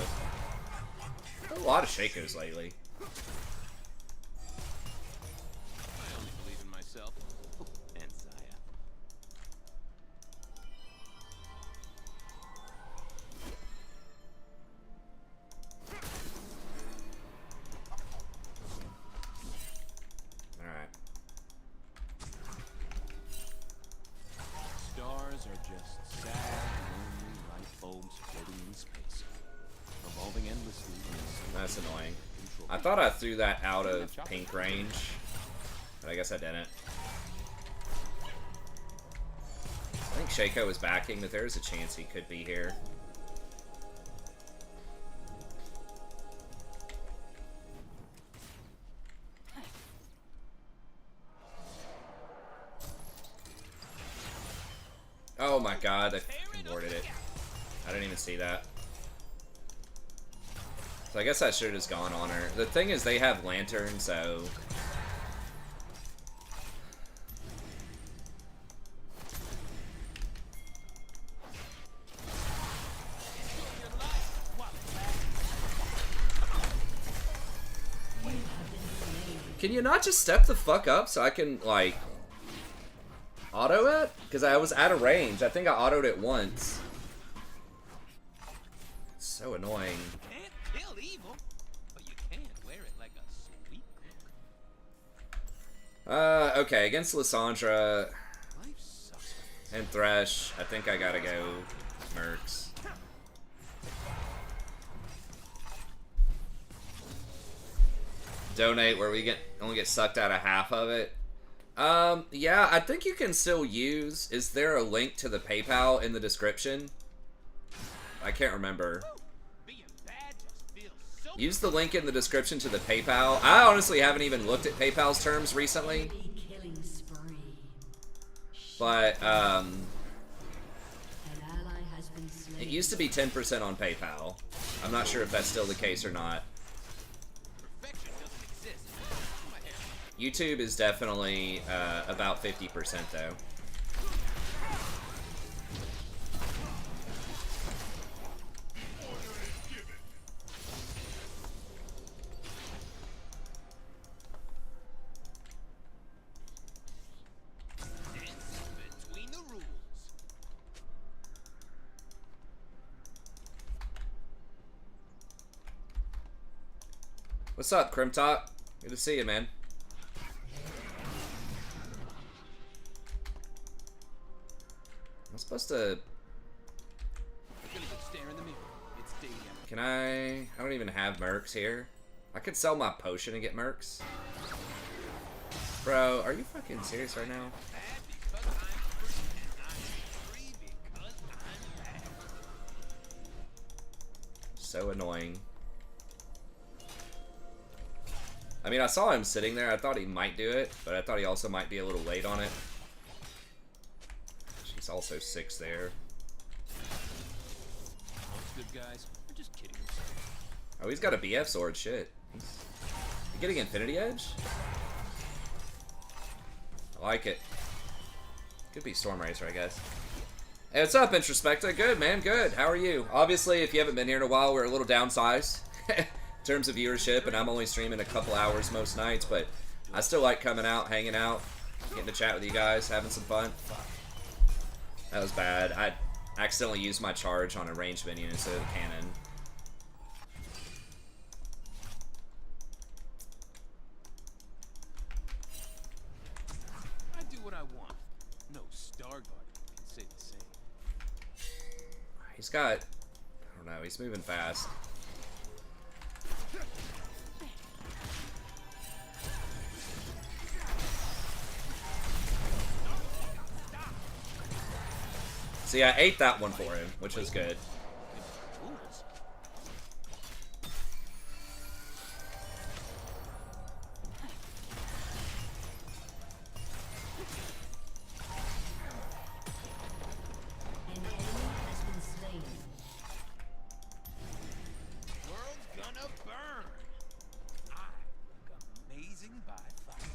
A lot of Shakos lately. I only believe in myself and Saya. Alright. That's annoying. I thought I threw that out of pink range, but I guess I didn't. I think Shaco was backing, but there's a chance he could be here. Oh my god, I fucking warded it. I didn't even see that. So I guess I should have just gone on her. The thing is, they have Lantern, so... Can you not just step the fuck up so I can, like, auto it? Because I was out of range. I think I autoed it once. It's so annoying. Can't kill evil, but you can wear it like a sweet cloak. Okay, against Lissandra Life sucks. and Thresh, I think I gotta go Mercs. Donate where we only get sucked out of half of it. Yeah, I think you can still use. Is there a link to the PayPal in the description? I can't remember. Being bad just feels so Use the link in the description to the PayPal. I honestly haven't even looked at PayPal's terms recently, Killing spree. but An ally has been slain. it used to be 10% on PayPal. I'm not sure if that's still the case or not. perfection doesn't exist. My hair. YouTube is definitely about 50% though. Between the rules. What's up, Crimtop? Good to see you, man. I'm supposed to... We're gonna go stare in the mirror. It's day out. Can I don't even have Mercs here. I could sell my potion and get Mercs. Bro, are you fucking serious right now? Bad because I'm free, and I'm free because I'm bad. So annoying. I mean, I saw him sitting there. I thought he might do it, but I thought he also might be a little late on it. She's also 6 there. Most good guys are just kidding. Oh, he's got a BF sword. Shit. He's getting Infinity Edge? I like it. Could be Storm Racer, I guess. Hey, what's up, Introspecta? Good, man. Good. How are you? Obviously, if you haven't been here in a while, we're a little downsized in terms of viewership, and I'm only streaming a couple hours most nights, but I still like coming out, hanging out, getting to chat with you guys, having some fun. That was bad. I accidentally used my charge on a ranged minion instead of the cannon. I do what I want. No Star Guardian can say the same. He's got... I don't know, he's moving fast. See, I ate that one for him, which was good. Fools. An enemy has been slain. World's gonna burn. I look amazing by fire.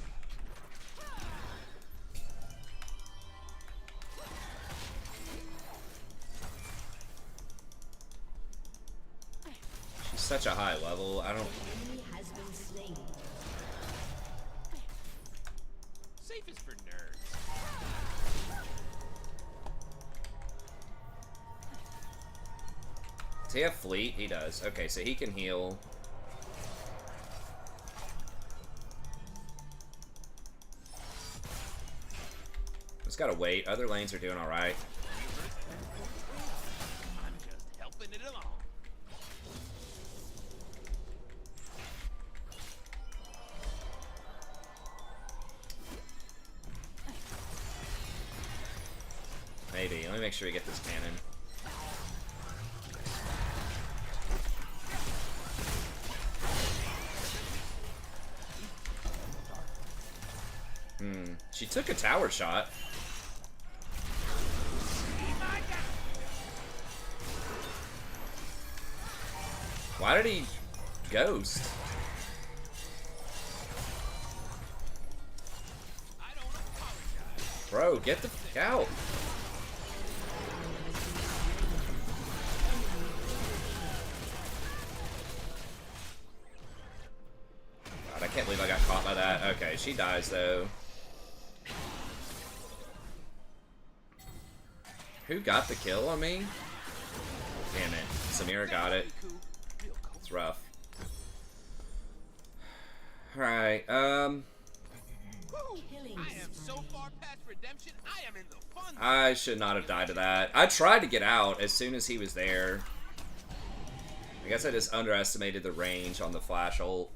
She's such a high level. I don't... Enemy has been slain. Safe is for nerds. Does he have fleet? He does. Okay, so he can heal. Just gotta wait. Other lanes are doing alright. I'm just helping it along. Maybe. Let me make sure we get this cannon. She took a tower shot. Why did he ghost? Bro, get the fuck out. God, I can't believe I got caught by that. Okay, she dies though. Who got the kill on me? Damn it. Samira got it. It's rough. Alright, I am so far past redemption, I am in the fun. I should not have died to that. I tried to get out as soon as he was there. I guess I just underestimated the range on the flash ult.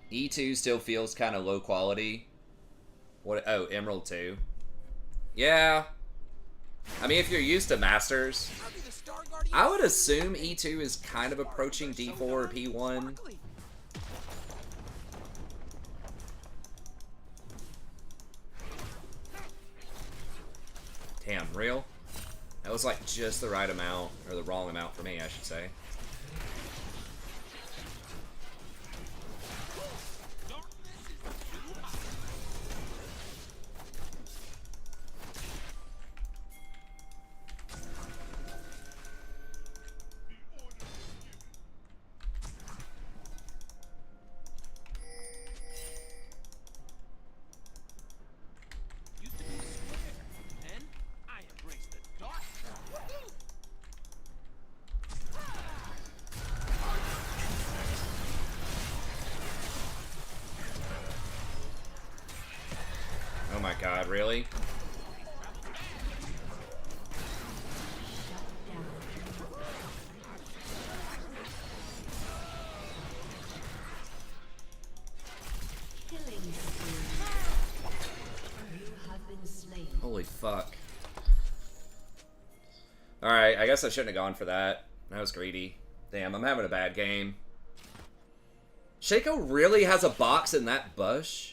E2 still feels kind of low quality. What? Oh, Emerald 2. Yeah. I mean, if you're used to Masters, I would assume E2 is kind of approaching D4 or P1. Damn, real? That was like just the right amount, or the wrong amount for me, I should say. Oh my god, really? Holy fuck. Alright, I guess I shouldn't have gone for that. That was greedy. Damn, I'm having a bad game. Shaco really has a box in that bush?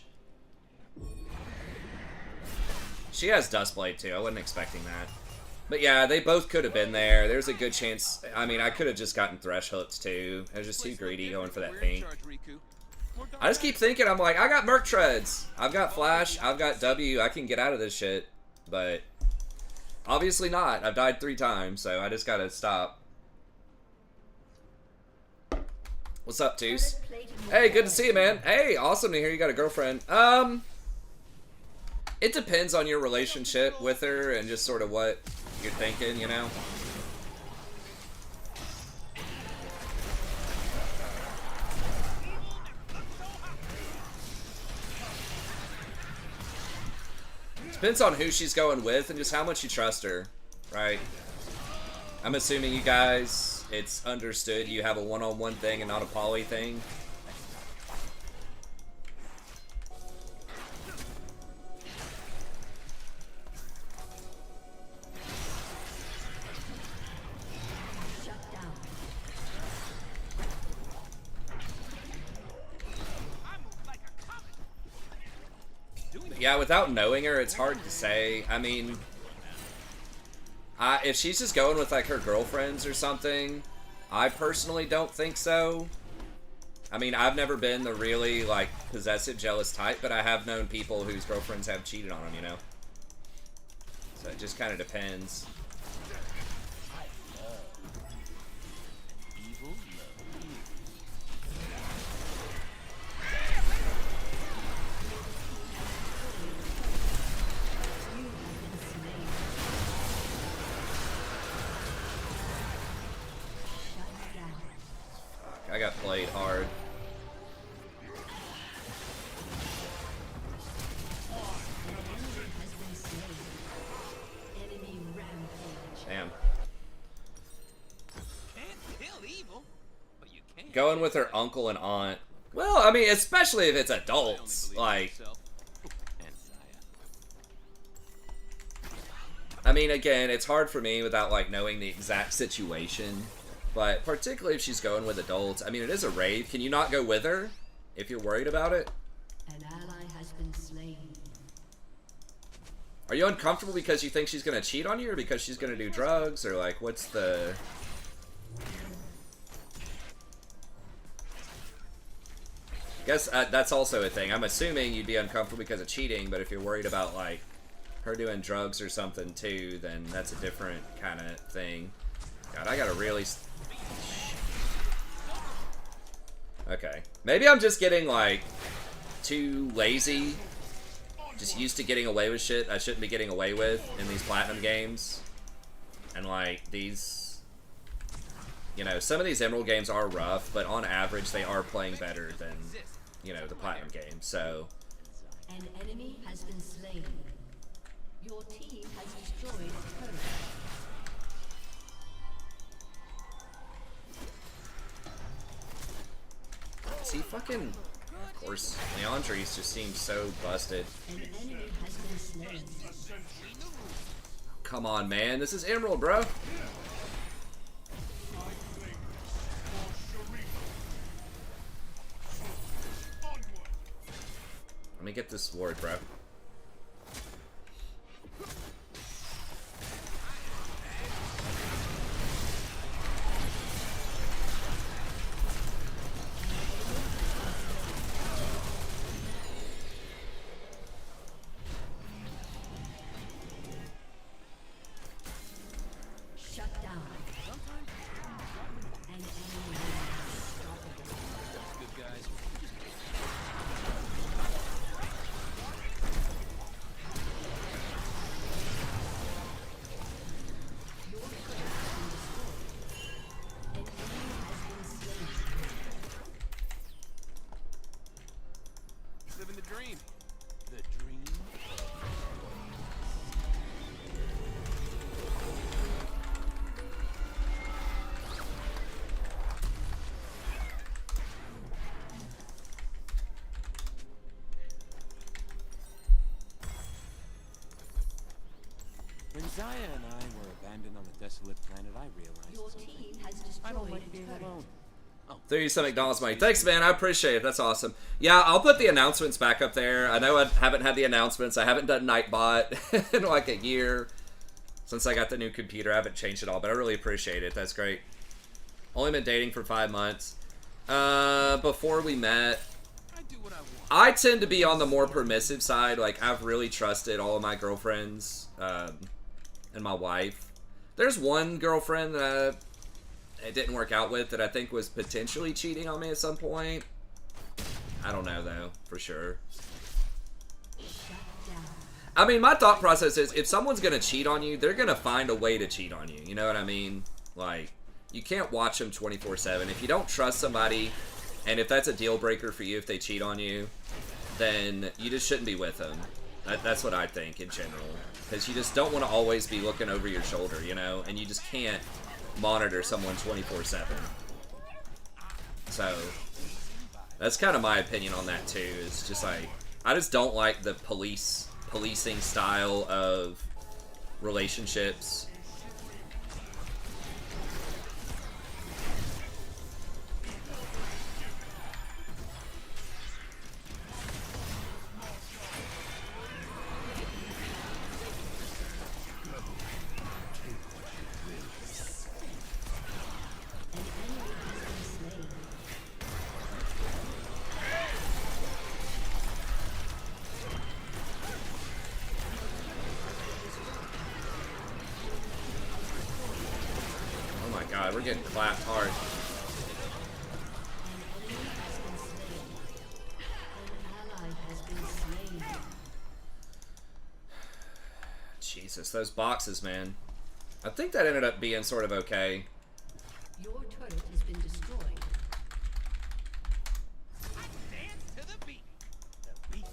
She has Dustblade too, I wasn't expecting that. But yeah, they both could have been there. There's a good chance. I mean, I could have just gotten Thresh hooks too. I was just too greedy going for that pink. I just keep thinking, I'm like, I got Merc Treads. I've got Flash, I've got W, I can get out of this shit. But obviously not. I've died 3 times, so I just gotta stop. What's up, Toos? Hey, good to see you, man. Hey, awesome to hear you got a girlfriend. It depends on your relationship with her and just sort of what you're thinking, you know? Depends on who she's going with and just how much you trust her, right? I'm assuming you guys, it's understood you have a one-on-one thing and not a poly thing. Yeah, without knowing her, it's hard to say. I mean, if she's just going with, like, her girlfriends or something, I personally don't think so. I mean, I've never been the really, like, possessive, jealous type, but I have known people whose girlfriends have cheated on them, you know? So it just kind of depends. I got played hard. Damn. Going with her uncle and aunt. Well, I mean, especially if it's adults. Like, I mean, again, it's hard for me without, like, knowing the exact situation. But particularly if she's going with adults. I mean, it is a raid. Can you not go with her if you're worried about it? An ally has been slain. Are you uncomfortable because you think she's going to cheat on you, or because she's going to do drugs, or, like, what's the... I guess that's also a thing. I'm assuming you'd be uncomfortable because of cheating, but if you're worried about, like, her doing drugs or something, too, then that's a different kind of thing. God, I gotta really... Okay. Maybe I'm just getting, like, too lazy. Just used to getting away with shit I shouldn't be getting away with in these Platinum games. And, like, these... You know, some of these Emerald games are rough, but on average they are playing better than, you know, the Platinum games, so... An enemy has been slain. Your team has destroyed a turret. See, fucking... Of course, Leandri's just seems so busted. An enemy has been slain. Come on, man. This is Emerald, bro. Let me get this ward, bro. Shut down. An enemy is unstoppable. Good guys. Your turret has been destroyed. An enemy has been slain. Living the dream. The dream. When Zaya and I were abandoned on the desolate planet, I realized Your something. team has I don't destroyed like a being turret. alone. There you some McDonald's money. Thanks, man. I appreciate it. That's awesome. Yeah, I'll put the announcements back up there. I know I haven't had the announcements. I haven't done Nightbot in like a year. Since I got the new computer, I haven't changed it all, but I really appreciate it. That's great. Only been dating for 5 months. Before we met, I do what I want. I tend to be on the more permissive side. Like, I've really trusted all of my girlfriends and my wife. There's one girlfriend that it didn't work out with that I think was potentially cheating on me at some point. I don't know, though, for sure. Shut down. I mean, my thought process is if someone's going to cheat on you, they're going to find a way to cheat on you. You know what I mean? Like, you can't watch them 24/7. If you don't trust somebody, and if that's a deal breaker for you if they cheat on you, then you just shouldn't be with them. That's what I think in general. Because you just don't want to always be looking over your shoulder, you know? And you just can't monitor someone 24/7. So, that's kind of my opinion on that too. It's just like, I just don't like the policing style of relationships. An enemy has been slain. Oh my god, we're getting clapped hard. An enemy has been slain. An ally has been slain. Jesus, those boxes, man. I think that ended up being sort of okay. Your turret has been destroyed. Dance to the beat. The beat.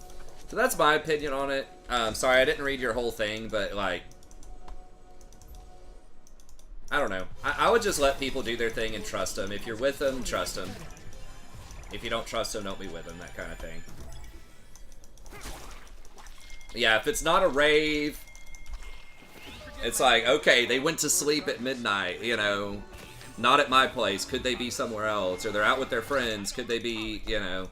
So that's my opinion on it. Sorry, I didn't read your whole thing, but like, I don't know. I would just let people do their thing and trust them. If you're with them, trust them. If you don't trust them, don't be with them, that kind of thing. Yeah, if it's not a rave, It's like, okay, they went to sleep at midnight, you know, not at my place. Could they be somewhere else? Or they're out with their friends. Could they be, you know?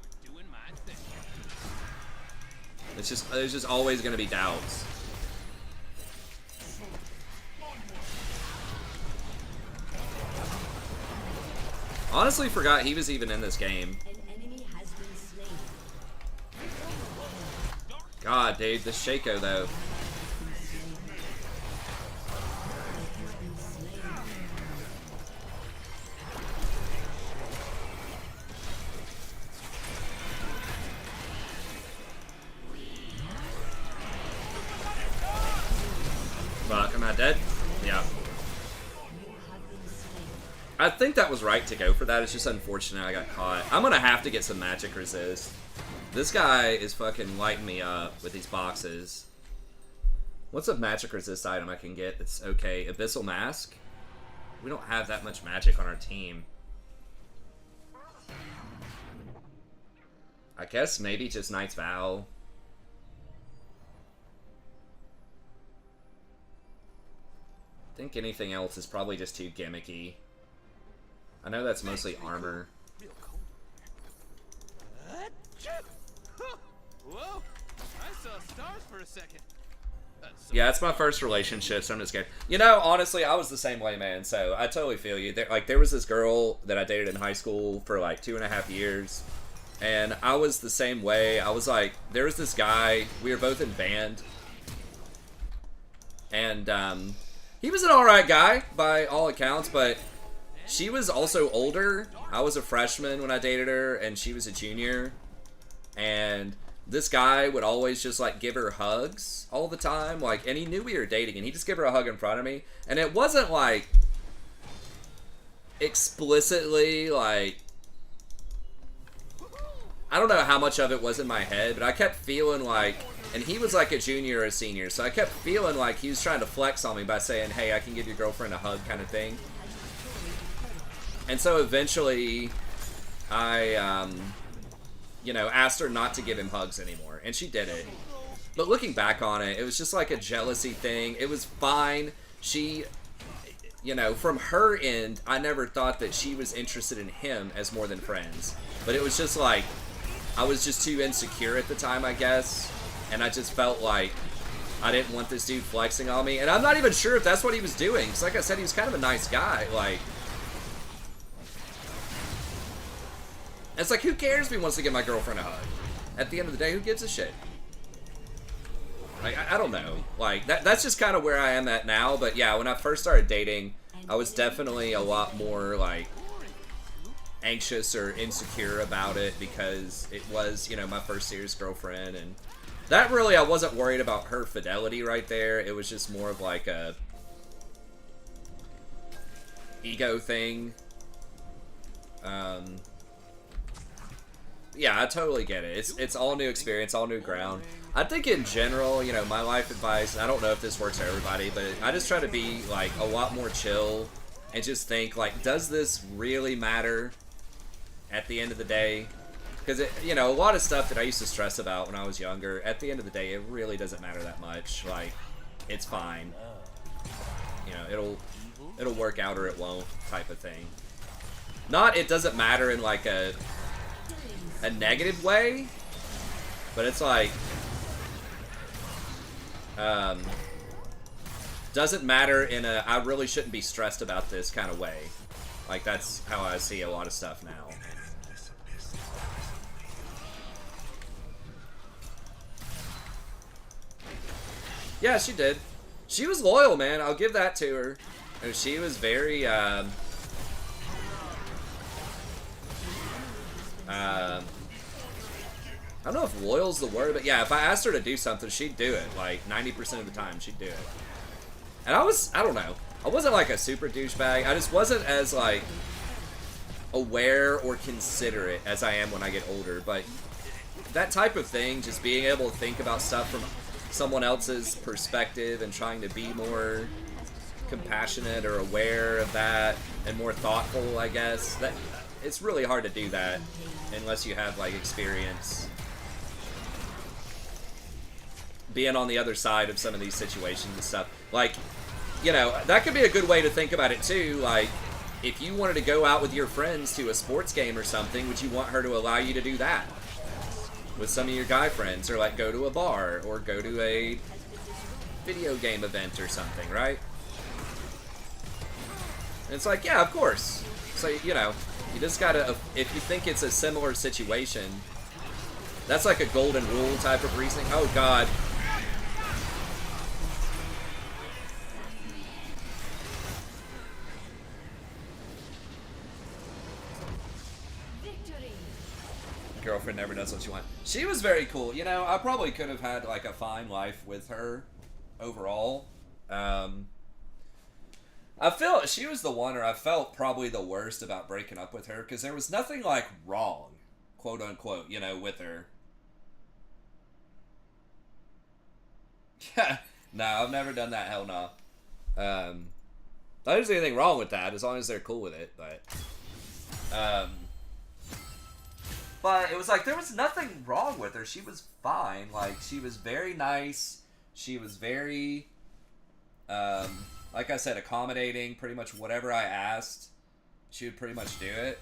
It's just, there's just always going to be doubts. Honestly, forgot he was even in this game. God, dude, the Shaco though. Fuck, am I dead? Yeah. I think that was right to go for that. It's just unfortunate I got caught. I'm gonna have to get some magic resist. This guy is fucking lighting me up with these boxes. What's a magic resist item I can get that's okay? Abyssal Mask? We don't have that much magic on our team. I guess maybe just Knight's Vow. I think anything else is probably just too gimmicky. I know that's mostly armor. Whoa! I saw stars for a second. Yeah, it's my first relationship, so I'm just scared. You know, honestly, I was the same way, man, so I totally feel you. There was this girl that I dated in high school for like 2.5 years, and I was the same way. I was like, there was this guy, we were both in band, and he was an alright guy, by all accounts, but she was also older. I was a freshman when I dated her, and she was a junior, and this guy would always just like give her hugs all the time, like, and he knew we were dating, and he'd just give her a hug in front of me, and it wasn't like explicitly like, I don't know how much of it was in my head, but I kept feeling like, and he was like a junior or a senior, so I kept feeling like he was trying to flex on me by saying, hey, I can give your girlfriend a hug kind of thing. And so eventually I you know, asked her not to give him hugs anymore, and she did it. But looking back on it, it was just like a jealousy thing. It was fine. She, you know, from her end, I never thought that she was interested in him as more than friends. But it was just like, I was just too insecure at the time, I guess, and I just felt like I didn't want this dude flexing on me. And I'm not even sure if that's what he was doing, because like I said, he was kind of a nice guy. Like, it's like, who cares if he wants to give my girlfriend a hug? At the end of the day, who gives a shit? Like, I don't know. Like, that's just kind of where I am at now. But yeah, when I first started dating, I was definitely a lot more, like, anxious or insecure about it, because it was, you know, my first serious girlfriend. And that really, I wasn't worried about her fidelity right there. It was just more of like a ego thing. Yeah, I totally get it. It's all new experience, all new ground. I think in general, you know, my life advice, I don't know if this works for everybody, but I just try to be, like, a lot more chill and just think, like, does this really matter at the end of the day? Because, you know, a lot of stuff that I used to stress about when I was younger, at the end of the day, it really doesn't matter that much. Like, it's fine. You know, it'll work out or it won't type of thing. Not, it doesn't matter in, like, a negative way, but it's like, doesn't matter in a I really shouldn't be stressed about this kind of way. Like, that's how I see a lot of stuff now. Yeah, she did. She was loyal, man. I'll give that to her. And she was very, I don't know if loyal's the word, but yeah, if I asked her to do something, she'd do it. Like, 90% of the time, she'd do it. And I don't know. I wasn't like a super douchebag. I just wasn't as, like, aware or considerate as I am when I get older. But that type of thing, just being able to think about stuff from someone else's perspective and trying to be more compassionate or aware of that and more thoughtful, I guess, that it's really hard to do that unless you have, like, experience being on the other side of some of these situations and stuff. Like, you know, that could be a good way to think about it too. Like, if you wanted to go out with your friends to a sports game or something, would you want her to allow you to do that with some of your guy friends, or like go to a bar or go to a video game event or something, right? And it's like, yeah, of course. So, you know, you just gotta, if you think it's a similar situation, that's like a golden rule type of reasoning. Oh god. Girlfriend never does what you want. She was very cool. You know, I probably could have had like a fine life with her overall. I felt she was the one, or I felt probably the worst about breaking up with her, because there was nothing like wrong, quote unquote, you know, with her. Yeah, no, I've never done that. Hell no. I don't see anything wrong with that as long as they're cool with it, but it was like, there was nothing wrong with her. She was fine. Like, she was very nice. She was very, like I said, accommodating. Pretty much whatever I asked, she would pretty much do it.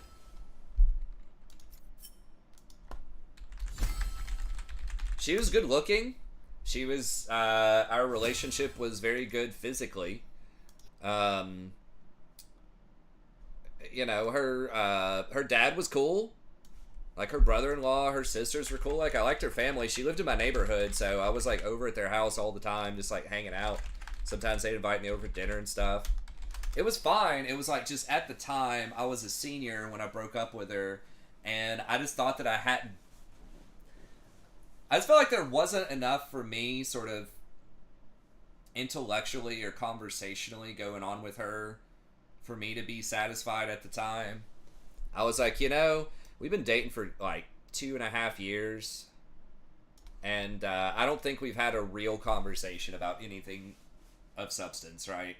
She was good looking. She was, our relationship was very good physically. You know, her dad was cool. Like, her brother-in-law, her sisters were cool. Like, I liked her family. She lived in my neighborhood, so I was, like, over at their house all the time, just, like, hanging out. Sometimes they'd invite me over for dinner and stuff. It was fine. It was, like, just at the time, I was a senior when I broke up with her, and I just thought that I just felt like there wasn't enough for me, sort of, intellectually or conversationally going on with her for me to be satisfied at the time. I was like, you know, we've been dating for like 2.5 years, and I don't think we've had a real conversation about anything of substance, right?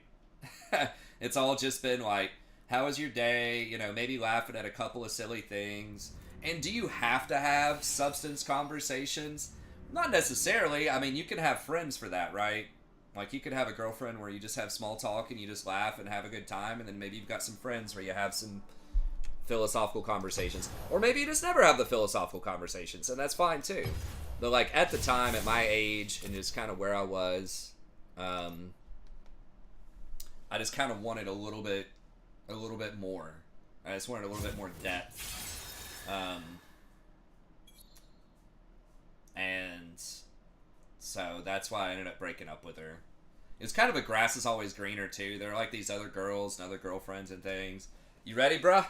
It's all just been like, how was your day? You know, maybe laughing at a couple of silly things. And do you have to have substance conversations? Not necessarily. I mean, you can have friends for that, right? Like, you could have a girlfriend where you just have small talk and you just laugh and have a good time, and then maybe you've got some friends where you have some philosophical conversations. Or maybe you just never have the philosophical conversations, and that's fine too. But, like, at the time, at my age, and just kind of where I was, I just kind of wanted a little bit more. I just wanted a little bit more depth. And so that's why I ended up breaking up with her. It's kind of a grass is always greener too. There are like these other girls and other girlfriends and things. You ready, bruh?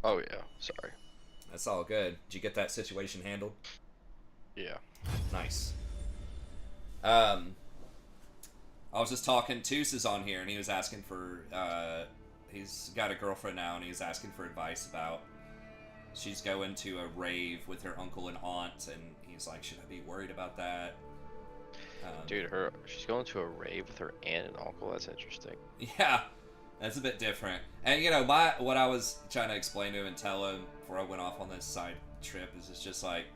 Oh yeah, sorry. That's all good. Did you get that situation handled? Yeah. Nice. I was just talking, Toos is on here, and he was asking for, he's got a girlfriend now, and he's asking for advice about, she's going to a rave with her uncle and aunt, and he's like, should I be worried about that? Dude, she's going to a rave with her aunt and uncle. That's interesting. Yeah, that's a bit different. And you know, what I was trying to explain to him and tell him before I went off on this side trip is it's just like,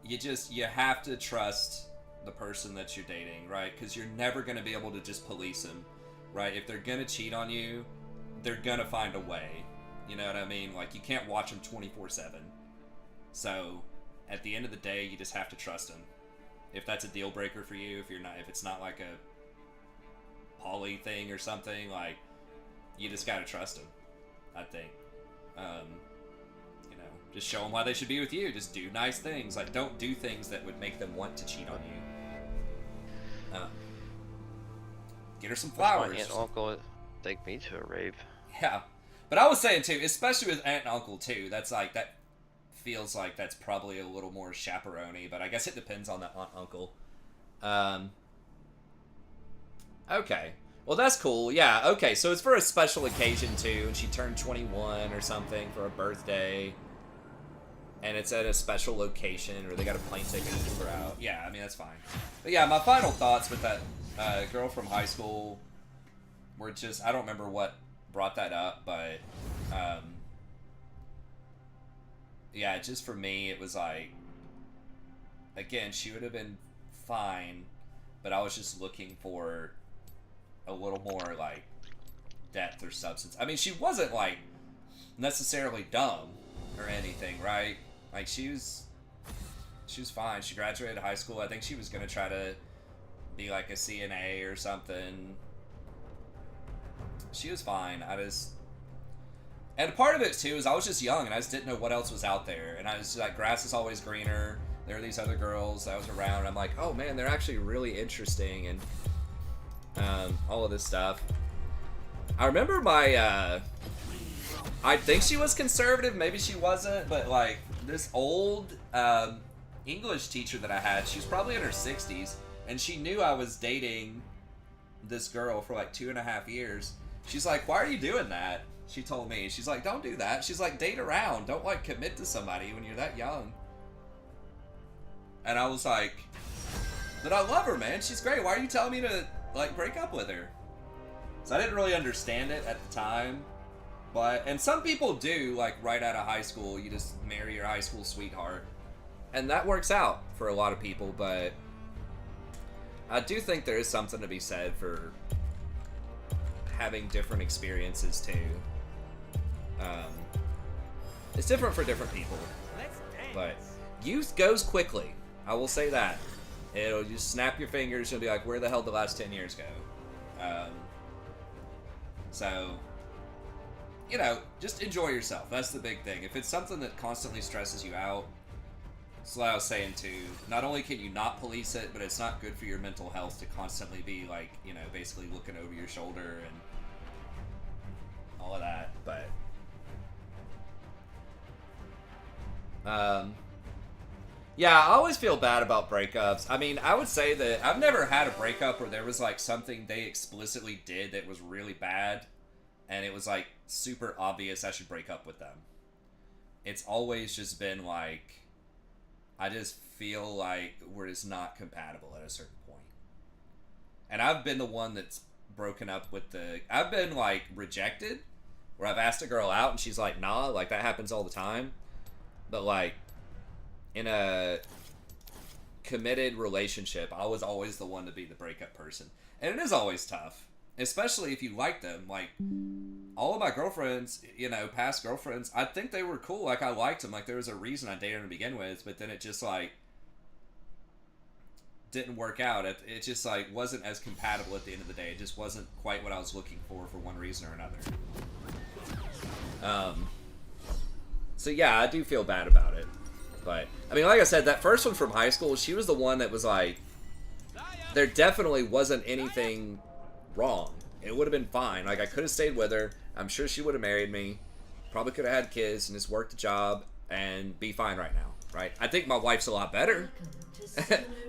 you have to trust the person that you're dating, right? Because you're never going to be able to just police them, right? If they're going to cheat on you, they're going to find a way. You know what I mean? Like, you can't watch them 24/7. So, at the end of the day, you just have to trust them. If that's a deal breaker for you, if it's not like a poly thing or something, like, you just gotta trust them, I think. You know, just show them why they should be with you. Just do nice things. Like, don't do things that would make them want to cheat on you. Get her some flowers. My aunt and uncle take me to a rave. Yeah. But I was saying, too, especially with aunt and uncle, too, that's like, that feels like that's probably a little more chaperone-y, but I guess it depends on the aunt uncle. Okay. Well, that's cool. Yeah, okay, so it's for a special occasion, too, and she turned 21 or something for a birthday, and it's at a special location, or they got a plane ticket to figure out. Yeah, I mean, that's fine. But yeah, my final thoughts with that girl from high school were just, I don't remember what brought that up, but yeah, just for me, it was like, again, she would have been fine, but I was just looking for a little more like depth or substance. I mean, she wasn't like necessarily dumb or anything, right? Like she was fine. She graduated high school. I think she was gonna try to be like a CNA or something. She was fine. And part of it too is I was just young and I just didn't know what else was out there. And I was like, grass is always greener. There are these other girls that was around. And I'm like, oh man, they're actually really interesting and all of this stuff. I remember my I think she was conservative, maybe she wasn't, but like this old English teacher that I had, she was probably in her 60s, and she knew I was dating this girl for like 2.5 years. She's like, why are you doing that? She told me. She's like, don't do that. She's like, date around. Don't like commit to somebody when you're that young. And I was like, but I love her, man. She's great. Why are you telling me to like break up with her? So I didn't really understand it at the time. And some people do, like right out of high school, you just marry your high school sweetheart. And that works out for a lot of people, but I do think there is something to be said for having different experiences too. It's different for different people, but youth goes quickly. I will say that. It'll just snap your fingers and be like, where the hell did the last 10 years go? So, you know, just enjoy yourself. That's the big thing. If it's something that constantly stresses you out, that's what I was saying too. Not only can you not police it, but it's not good for your mental health to constantly be like, you know, basically looking over your shoulder and all of that. But yeah, I always feel bad about breakups. I mean, I would say that I've never had a breakup where there was like something they explicitly did that was really bad and it was like super obvious I should break up with them. It's always just been like, I just feel like we're just not compatible at a certain point. And I've been the one that's broken up with I've been like rejected where I've asked a girl out and she's like, nah, like that happens all the time. But like in a committed relationship, I was always the one to be the breakup person. And it is always tough, especially if you like them. Like all of my girlfriends, you know, past girlfriends, I think they were cool. Like I liked them. Like there was a reason I dated them to begin with, but then it just like didn't work out. It just like wasn't as compatible at the end of the day. It just wasn't quite what I was looking for one reason or another. So yeah, I do feel bad about it. But I mean, like I said, that first one from high school, she was the one that was like, there definitely wasn't anything wrong. It would have been fine. Like I could have stayed with her. I'm sure she would have married me. Probably could have had kids and just worked a job and be fine right now. Right? I think my wife's a lot better.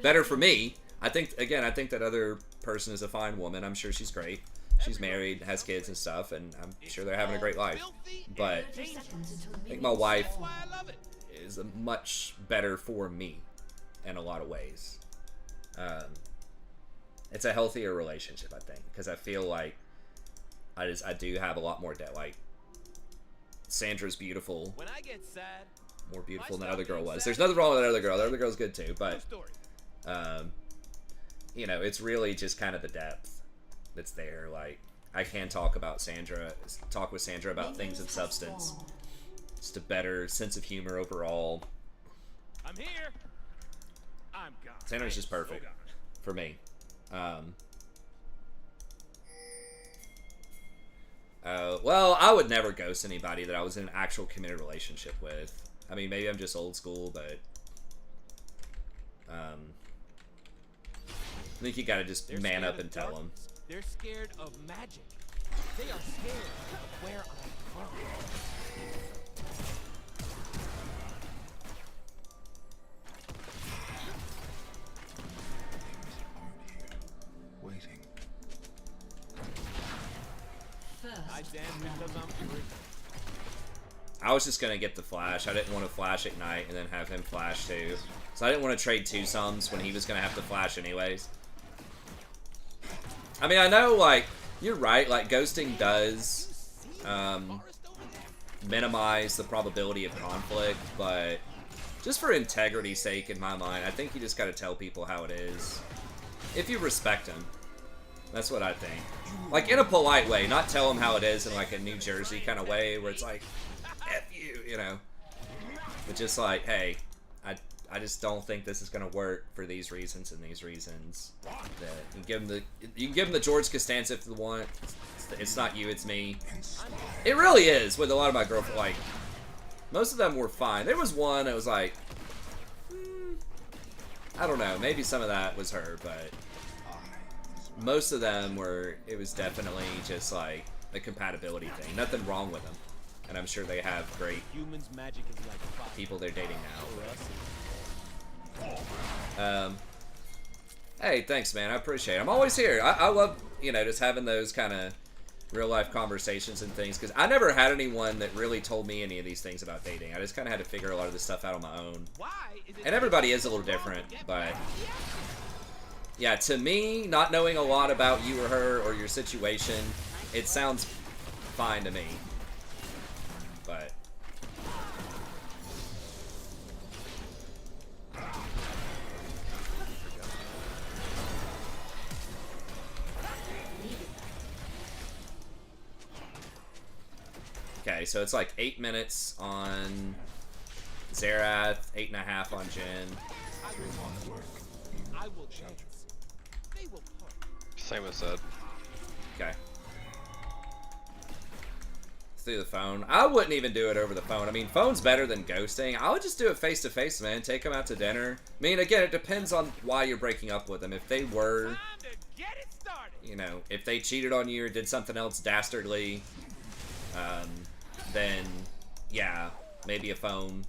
Better for me. I think that other person is a fine woman. I'm sure she's great. She's married, has kids and stuff, and I'm sure they're having a great life. But I think my wife is much better for me in a lot of ways. It's a healthier relationship, I think, because I feel like I do have a lot more debt. Like Sandra's beautiful, When I get sad, more beautiful than the other girl was. There's nothing wrong with that other girl. The other girl's good too, but you know, it's really just kind of the depth that's there. Like I can talk with Sandra about things of substance. Just a better sense of humor overall. I'm here. I'm gone. Sandra's just perfect for me. Well, I would never ghost anybody that I was in an actual committed relationship with. I mean, maybe I'm just old school, but I think you gotta just man up and tell them. They're scared of magic. They are scared of where I'm from. Waiting. I damn because I'm free. I was just gonna get the flash. I didn't want to flash Ignite and then have him flash too. So I didn't want to trade two sums when he was gonna have to flash anyways. I mean, I know, like, you're right, like, ghosting does minimize the probability of conflict, but just for integrity's sake, in my mind, I think you just gotta tell people how it is. If you respect them. That's what I think. Like, in a polite way, not tell them how it is in, like, a New Jersey kind of way, where it's like, F you, you know. But just like, hey, I just don't think this is gonna work for these reasons and these reasons. That you can give them the George Costanza if you want. It's not you, it's me. It really is with a lot of my girlfriends. Like, most of them were fine. There was one that was like, I don't know, maybe some of that was her, but most of them were, it was definitely just like a compatibility thing. Nothing wrong with them. And I'm sure they have great people they're dating now. Hey, thanks, man. I appreciate it. I'm always here. I love, you know, just having those kind of real-life conversations and things, because I never had anyone that really told me any of these things about dating. I just kind of had to figure a lot of this stuff out on my own. And everybody is a little different, but yeah, to me, not knowing a lot about you or her or your situation, it sounds fine to me. But okay, so it's like 8 minutes on Xerath, 8.5 on Jhin. Same as said. Okay. Through the phone. I wouldn't even do it over the phone. I mean, phone's better than ghosting. I would just do it face to face, man. Take them out to dinner. I mean, again, it depends on why you're breaking up with them. If they were, you know, if they cheated on you or did something else dastardly, then yeah, maybe a phone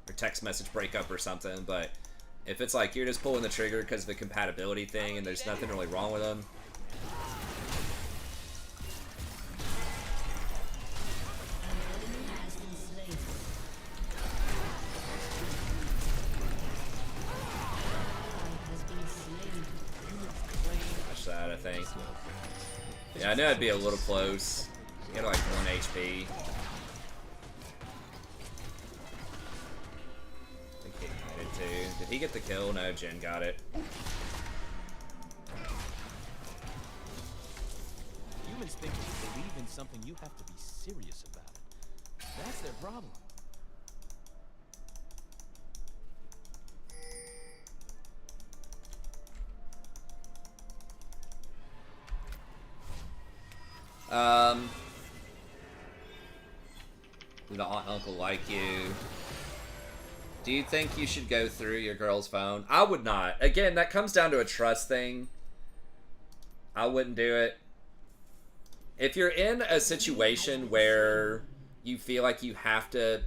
or text message breakup or something. But if it's like you're just pulling the trigger because of the compatibility thing and there's nothing really wrong with them, that, I think. Yeah, I knew I'd be a little close. He had like 1 HP. I think he needed to. Did he get the kill? No, Jhin got it. Humans think if you believe in something, you have to be serious about it. That's their problem. Did the aunt and uncle like you? Do you think you should go through your girl's phone? I would not. Again, that comes down to a trust thing. I wouldn't do it. If you're in a situation where you feel like you have to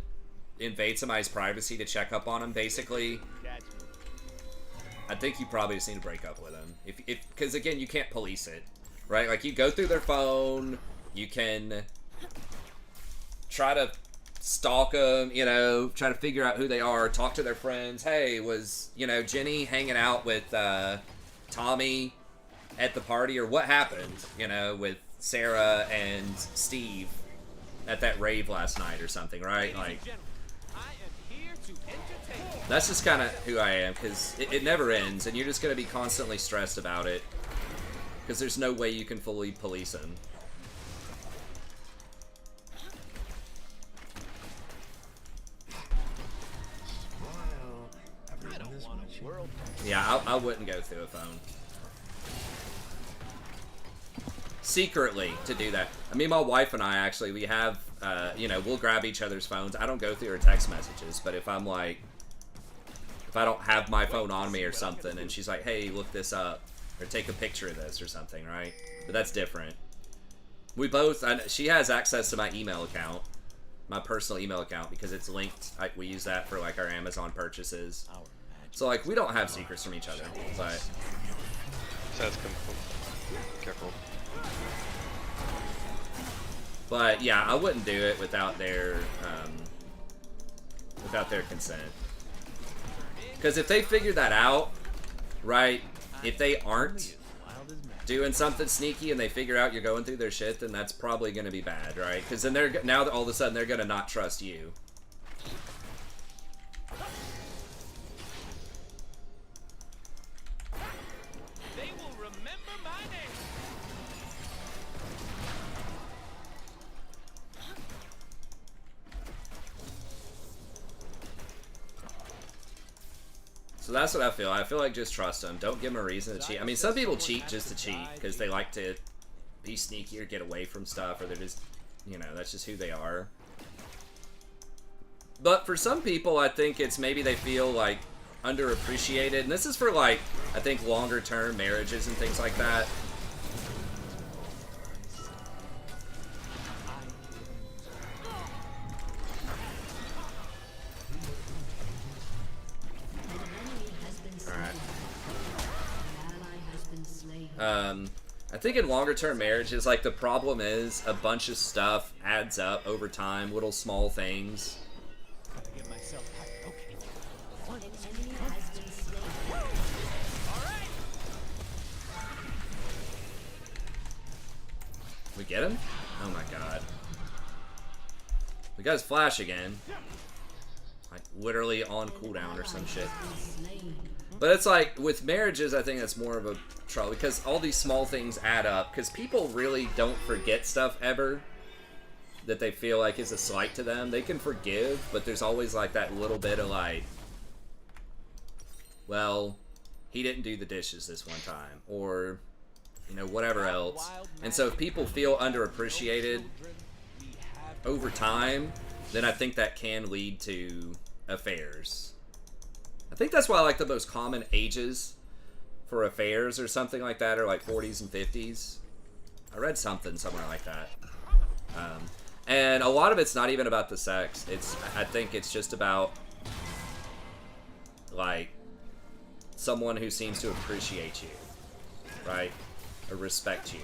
invade somebody's privacy to check up on them, basically, I think you probably just need to break up with them. Because again, you can't police it, right? Like, you go through their phone, you can try to stalk them, you know, try to figure out who they are, talk to their friends. Hey, was, you know, Jenny hanging out with Tommy at the party, or what happened, you know, with Sarah and Steve at that rave last night or something, right? Like, that's just kind of who I am, because it never ends, and you're just going to be constantly stressed about it, because there's no way you can fully police them. Yeah, I wouldn't go through a phone. Secretly, to do that. I mean, my wife and I, actually, we have, you know, we'll grab each other's phones. I don't go through her text messages, but if I'm like, if I don't have my phone on me or something, and she's like, hey, look this up, or take a picture of this or something, right? But that's different. We both, she has access to my email account, my personal email account, because it's linked. We use that for, like, our Amazon purchases. So, like, we don't have secrets from each other, but... So that's careful. But, yeah, I wouldn't do it without their consent. Because if they figure that out, right, if they aren't doing something sneaky and they figure out you're going through their shit, then that's probably going to be bad, right? Because then now all of a sudden they're going to not trust you. So that's what I feel. I feel like just trust them. Don't give them a reason to cheat. I mean, some people cheat just to cheat because they like to be sneaky or get away from stuff, or they're just, you know, that's just who they are. But for some people, I think it's maybe they feel like underappreciated. And this is for like, I think longer term marriages and things like that. I think in longer term marriages, like the problem is a bunch of stuff adds up over time, little small things. Gotta get myself back. Okay. An enemy has been slain. All right. We get him? Oh my god. We got his flash again. Like literally on cooldown or some shit. But it's like, with marriages, I think that's more of a trouble, because all these small things add up, because people really don't forget stuff ever that they feel like is a slight to them. They can forgive, but there's always like that little bit of like, well, he didn't do the dishes this one time, or, you know, whatever else. And so if people feel underappreciated over time, then I think that can lead to affairs. I think that's why like the most common ages for affairs or something like that are like 40s and 50s. I read something somewhere like that. And a lot of it's not even about the sex. I think it's just about like someone who seems to appreciate you, right? Or respect you.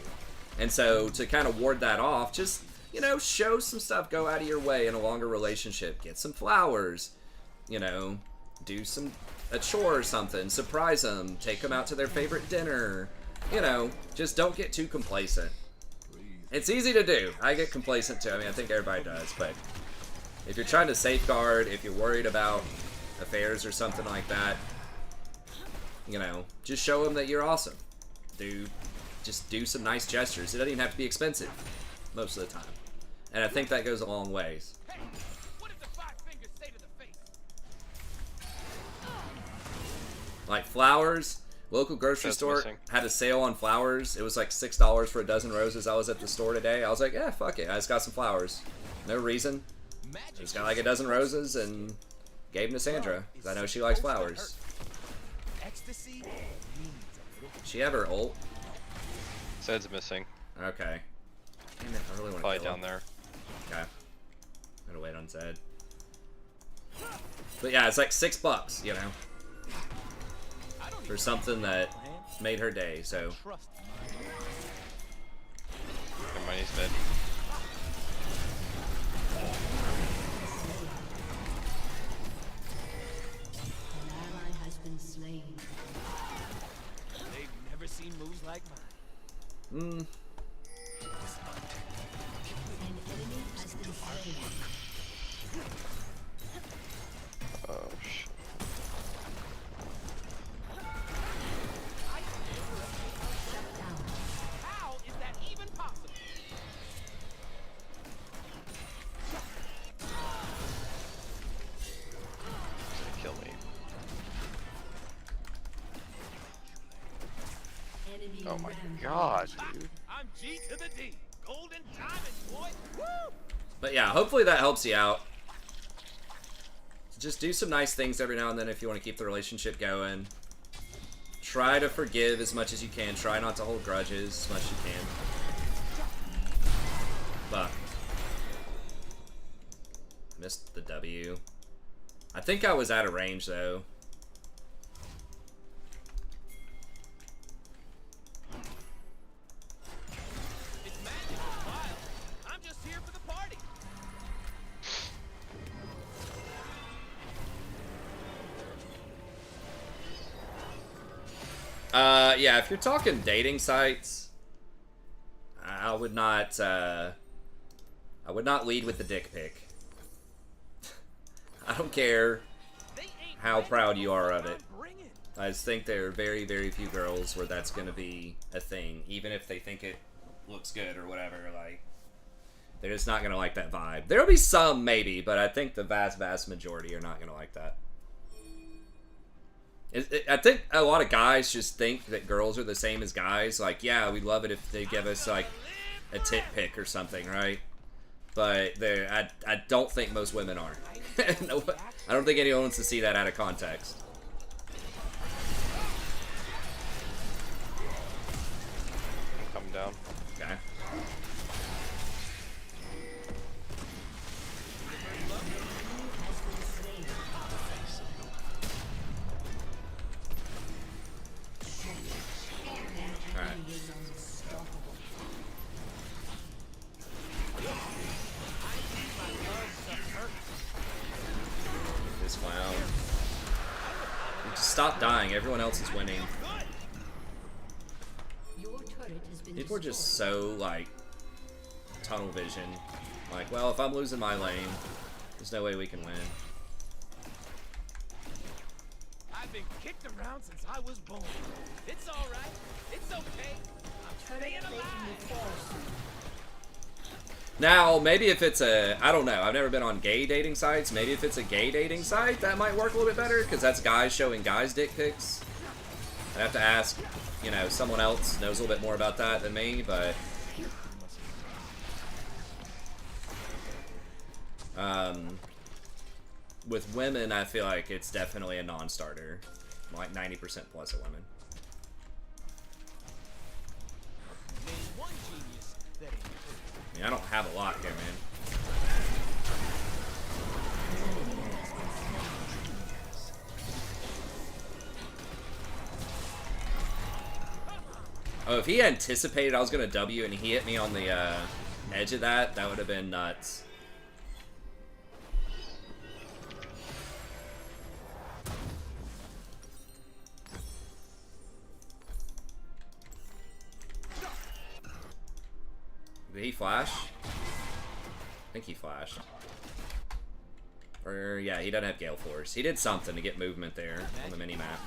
And so to kind of ward that off, just, you know, show some stuff, go out of your way in a longer relationship, get some flowers, you know, do a chore or something, surprise them, take them out to their favorite dinner, you know, just don't get too complacent. It's easy to do. I get complacent too. I mean, I think everybody does, but if you're trying to safeguard, if you're worried about affairs or something like that, you know, just show them that you're awesome. Just do some nice gestures. It doesn't even have to be expensive most of the time. And I think that goes a long ways. Hey, what does the five fingers say to the face? Like flowers, local grocery That's store missing. had a sale on flowers. It was like $6 for a dozen roses. I was at the store today. I was like, yeah, fuck it. I just got some flowers. No reason. Magic. Just got like a dozen roses and gave them to Sandra because I know she likes flowers. Ecstasy needs a little. She have her ult? Zed's missing. Okay. Damn it, I really want to Probably kill down him. there. Okay. I'm gonna wait on Zed. But yeah, it's like $6, you know, I don't for even something that made her day. So trust. Never mind, he's dead. An ally has been slain. They've never seen moves like mine. An enemy has been slain. Oh shit. Shut down. How is that even possible? He's gonna kill me. Enemy Oh my rampage. god, dude. I'm G to the D. Golden diamond, boy. Woo! but yeah, hopefully that helps you out. Just do some nice things every now and then if you want to keep the relationship going. Try to forgive as much as you can. Try not to hold grudges as much as you can. But missed the W. I think I was out of range though. It's magic. Wild. I'm just here for the party. Yeah, if you're talking dating sites, I would not lead with the dick pic. I don't care They ain't how ready proud for you are of what it. I'm bringing. I just think there are very, very few girls where that's going to be a thing, even if they think it looks good or whatever. Like, they're just not going to like that vibe. There'll be some, maybe, but I think the vast, vast majority are not going to like that. I think a lot of guys just think that girls are the same as guys. Like, yeah, we'd love it if they give us like a tit pic or something, right? But I don't think most women are. No, I don't think anyone wants to see that out of context. Come down. Okay. Alright. This clown. Just stop dying. Everyone else is winning. People are just so, like, tunnel vision. Like, well, if I'm losing my lane, there's no way we can win. I've been kicked around since I was born. It's all right. It's okay. I'm staying alive. Now, maybe if it's a, I don't know, I've never been on gay dating sites. Maybe if it's a gay dating site, that might work a little bit better, because that's guys showing guys dick pics. I'd have to ask, you know, someone else knows a little bit more about that than me, but... with women, I feel like it's definitely a non-starter. Like 90% plus of women. I mean, I don't have a lot here, man. Oh, if he anticipated I was going to W and he hit me on the edge of that, that would have been nuts. Did he flash? I think he flashed. Or, yeah, he doesn't have Gale Force. He did something to get movement there on the mini-map.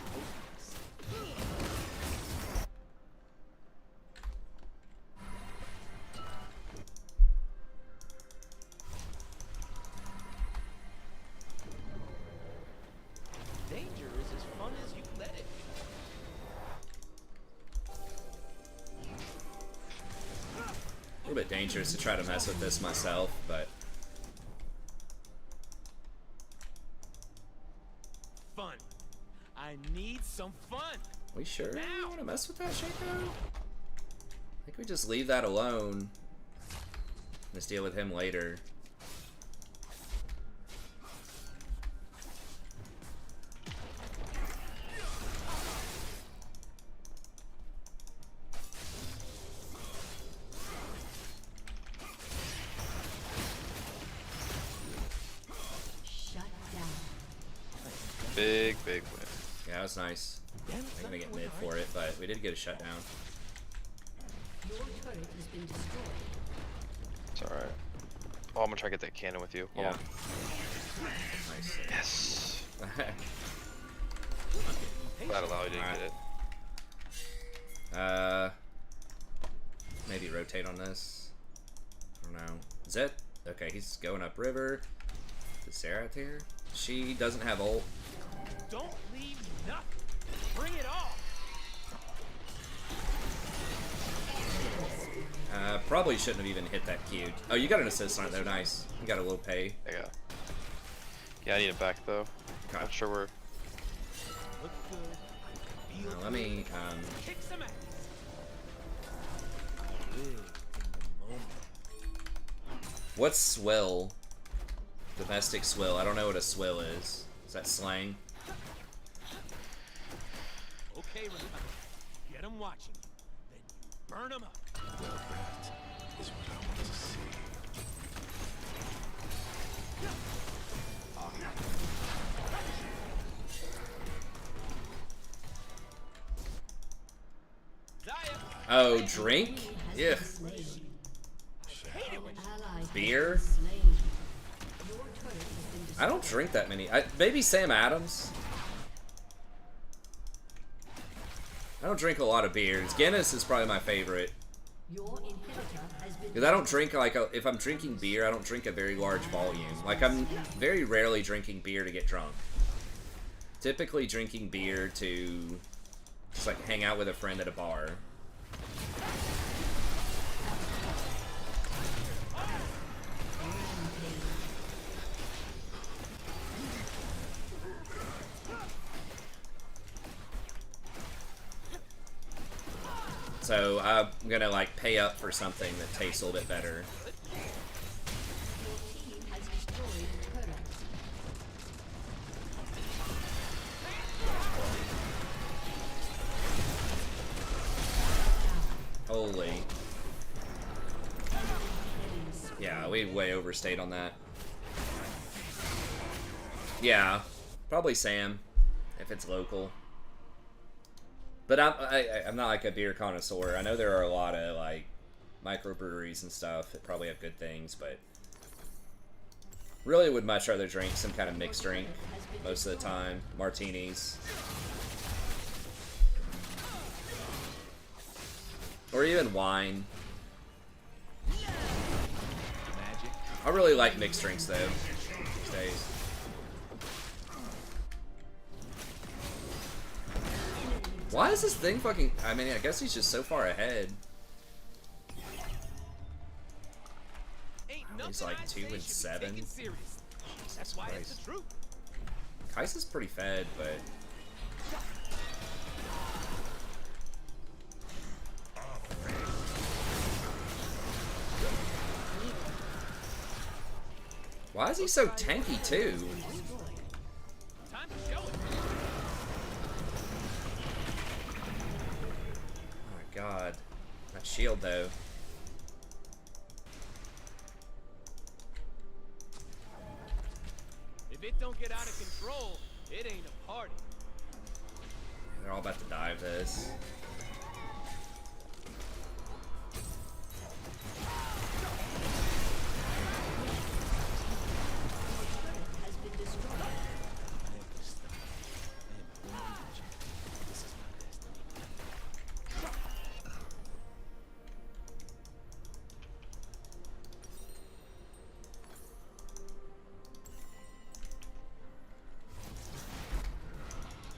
Danger is as fun as you let it. A little bit dangerous to try to mess with this myself, but... Fun. I need some fun. We sure you want to mess with that, Shaco? I think we just leave that alone. Let's deal with him later. Big win. Yeah, that was nice. I'm gonna get mid for it, but we did get a shutdown. Your turret has been destroyed. It's alright. Oh, I'm gonna try to get that cannon with you. Hold Yeah. on. Nice. Yes. Glad allowed you didn't get it. Maybe rotate on this. I don't know. Zed? Okay, he's going up river. Is Sarah here? She doesn't have ult. Don't leave nothing. Bring it all. Probably shouldn't have even hit that Q. Oh, you got an assist on it though, nice. You got a little pay. Yeah. Yeah, I need it back though. Okay. Not sure where. Look good. Feel Let me, kick some ass. Live in the moment. what's swill? Domestic swill. I don't know what a swill is. Is that slang? Okay, Rakan. Get them watching you. Then you burn them up. Is what I want to see. Zaya. Oh, drink? Yeah. Beer? I don't drink that many. Maybe Sam Adams. I don't drink a lot of beers. Guinness is probably my favorite. Because I don't drink, like, if I'm drinking beer, I don't drink a very large volume. Like, I'm very rarely drinking beer to get drunk. typically drinking beer to just like hang out with a friend at a bar. So I'm gonna like pay up for something that tastes a little bit better. Holy. Yeah, we way overstayed on that. Yeah, probably Sam, if it's local. But I'm not like a beer connoisseur. I know there are a lot of like microbreweries and stuff that probably have good things, but really would much rather drink some kind of mixed drink most of the time. Martinis. Or even wine. I really like mixed drinks though these days. Why is this thing fucking... I mean, I guess he's just so far ahead. He's like 2-7. Jesus Christ. Kai'Sa's pretty fed, but... Why is he so tanky too? Time to show it. Oh my god. That shield though. If it don't get out of control, it ain't a party. They're all about to dive this.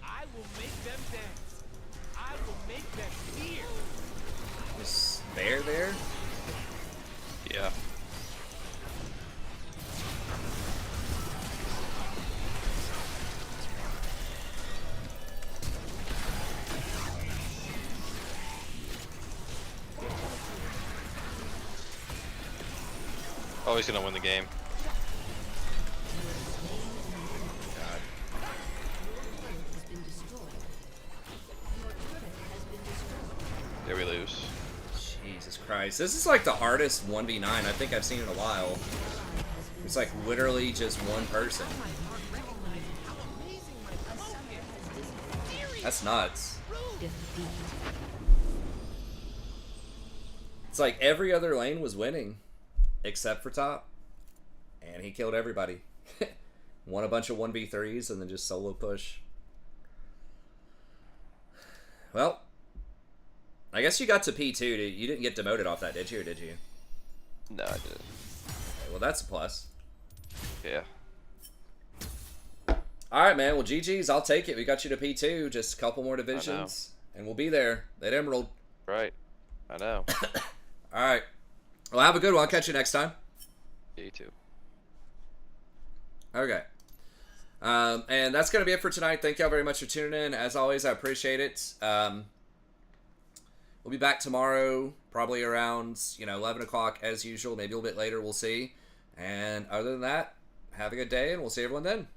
I will make them dance. I will make them fear. Is Bear there? Yeah. Oh, he's gonna win the game. God. There we lose. Jesus Christ. This is like the hardest 1v9 I think I've seen in a while. It's like literally just one person. That's nuts. It's like every other lane was winning. Except for top. And he killed everybody. Won a bunch of 1v3s and then just solo push. Well, I guess you got to P2. You didn't get demoted off that, did you? Or did you? No, I didn't. Okay, well, that's a plus. Yeah. Alright, man. Well, GG's. I'll take it. We got you to P2. Just a couple more divisions. And we'll be there. That Emerald. Right. I know. Alright. Well, have a good one. I'll catch you next time. Yeah, you too. Okay. And that's going to be it for tonight. Thank y'all very much for tuning in. As always, I appreciate it. We'll be back tomorrow, probably around, 11 o'clock as usual. Maybe a little bit later. We'll see. And other than that, have a good day, and we'll see everyone then.